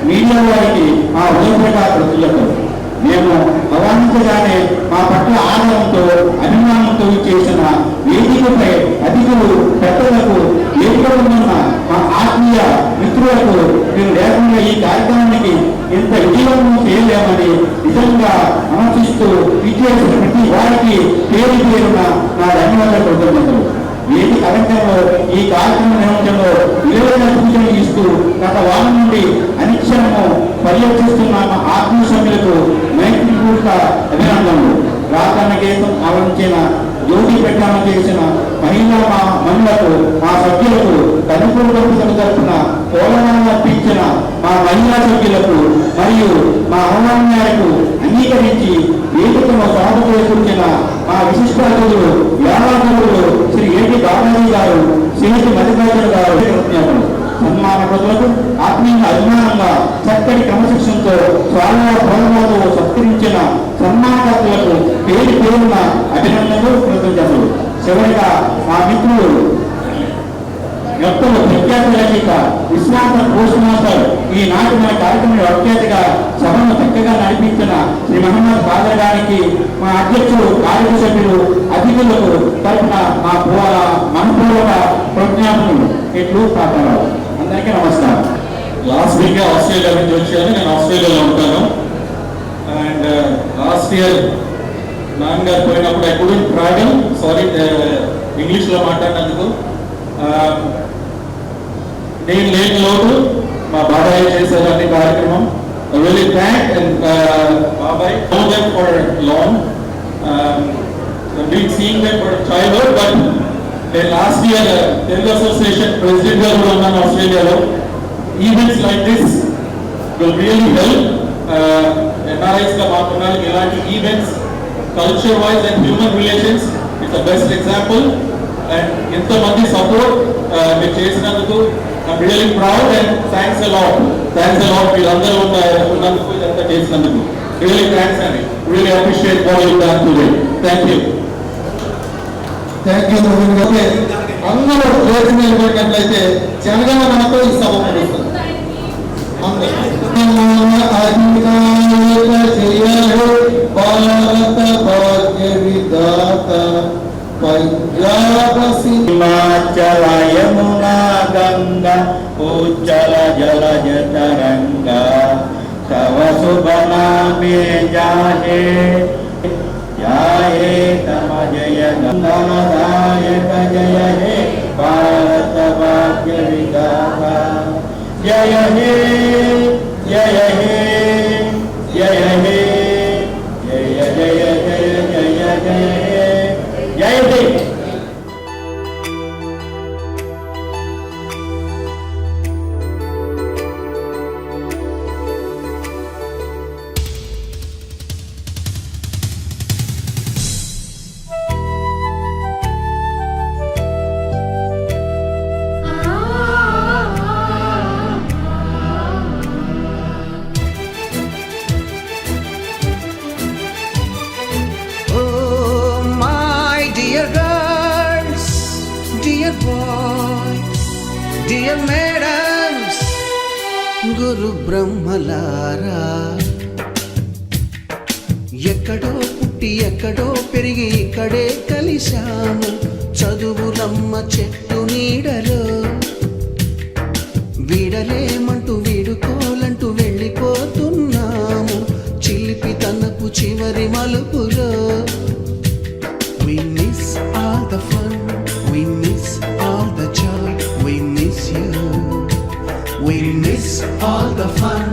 మీడియా వారికి మా హృదయపూర్వక కృతజ్ఞతలు. మేము ఆహ్వానించగానే మా పట్ల ఆదరంతో అభిమానంతో చేసిన వేదికపై అతిథులు పెద్దలకు వేదిక ఉన్న మా ఆత్మీయ మిత్రులకు మీరు లేకుండా ఈ కార్యక్రమానికి ఇంత విజయవంతం చేయలేమని నిజంగా ఆలోచిస్తూ విచ్చేసిన ప్రతి వారికి పేరు పేరున నా ధన్యవాదాలు కృతజ్ఞతలు. వేదిక అలంకరణలో ఈ కార్యక్రమ నిర్వహణలో విలువైన సూచనలు ఇస్తూ గత వారం నుండి అనిక్షణము పర్యవేక్షిస్తున్న మా ఆత్మీయ సభ్యులకు మైత్రిపూర్వక అభినందనలు. ప్రార్థన గీతం ఆలోచించిన జ్యోతి ప్రచారం చేసిన మహిళా మహిళలకు మా సభ్యులకు తనుపూర్వక తరఫున పోలనాన్ని అర్పించిన మా మహిళా సభ్యులకు మరియు మా ఆహ్వానాలకు అంగీకరించి వేదికను స్వాగతం చేసుకున్న మా విశిష్ట అతిథులు వ్యాపారులు శ్రీ ఏటి బాబాజీ గారు, శ్రీమతి మల్లికార్జున గారు కృతజ్ఞతలు. సన్మాన ప్రజలకు ఆత్మీయ అభిమానంగా చక్కటి క్రమశిక్షణతో చాలా ప్రోత్సాహంతో సత్కరించిన సన్మానకర్తలకు పేరు పేరున అభినందనలు, కృతజ్ఞతలు. చివరిగా మా మిత్రులు వ్యక్తులు ప్రఖ్యాత రచయిత విశ్రాంత పోస్ట్ మాస్టర్ ఈనాటి మన కార్యక్రమం వ్యాఖ్యాతగా సభను చక్కగా నడిపించిన శ్రీ మహమ్మద్ ఖాదర్ గారికి మా అధ్యక్షులు, కార్యవర్గ సభ్యులు, అతిథులకు తరఫున మా మనపూర్వక కృతజ్ఞతలు ఎట్లు కాపాడారు. అందరికీ నమస్కారం. లాస్ట్ వీక్ ఆస్ట్రేలియా నుంచి వచ్చాను. నేను ఆస్ట్రేలియాలో ఉంటాను. అండ్ లాస్ట్ ఇయర్ నాన్నగారు పోయినప్పుడు ఐ కుడెంట్ ట్రావెల్, సారీ ఇంగ్లీష్లో మాట్లాడినందుకు. నేను లేని లోటు మా బాబాయ్ చేశారు అన్ని కార్యక్రమం. I really thank and Babai know them for long. I've been seeing them for childhood, but then last year Telugu Association President ga kuda unnan Australia lo. Events like this will really help NRIs ga maakunaliki ilanti events culture wise and human relations. It's the best example and ento mandi support me chesinanduku I'm really proud and thanks a lot. Thanks a lot. Veerandaru unnanduku idantha chesinanduku really thanks and really appreciate what you've done today. Thank you. Thank you. అందరూ లేచి నిలబడినట్లయితే జనగణ మనతో ఈ సభ ముగుస్తుంది. భారత భాగ్య విధాత పంజాబ హిమాచల యమునా గంగా ఉజ్జల జలజ తరంగా తవ శుభ నామే జాహే జాహే తమ జయ గంగాదాయక జయ హే భారత భాగ్య విధాత జయ హే జయ హే జయ హే జయ జయ జయ జయ జయ హే జయ హే. Oh, my dear girls, dear boys, dear madams, గురు బ్రహ్మలారా, ఎక్కడో పుట్టి ఎక్కడో పెరిగి ఇక్కడే కలిశాము చదువులమ్మ చెట్టు నీడలో. వీడలేమంటూ వీడుకోలంటూ వెళ్ళిపోతున్నాము చిలిపి తనపు చివరి మలుపులో. We miss all the fun, we miss all the joy, we miss you. We miss all the fun,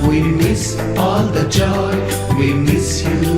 we miss all the joy, we miss you.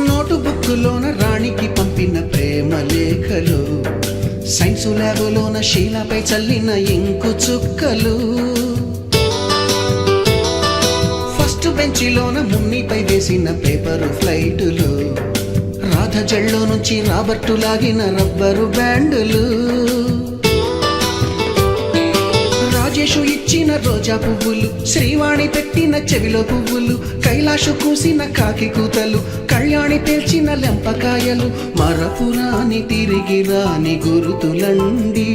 నోటుబుక్కులోన రాణికి పంపిన ప్రేమ లేఖలు, సైన్సు ల్యాబులోన శీలపై చల్లిన ఇంకు చుక్కలు, ఫస్ట్ బెంచిలోన మున్నిపై వేసిన పేపరు ఫ్లైటులు, రాధ జల్లో నుంచి రాబర్టు లాగిన rubber బ్యాండులు, Rajesh ఇచ్చిన రోజా పువ్వులు, శ్రీవాణి పెట్టిన చెవిలో పువ్వులు, కైలాషు కూసిన కాకి కూతలు, కళ్యాణి పేల్చిన లెంపకాయలు, మరపురాని తిరిగి రాని గురుతులండి.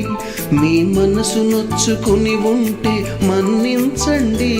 మీ మనసు నొచ్చుకుని ఉంటే మన్నించండి.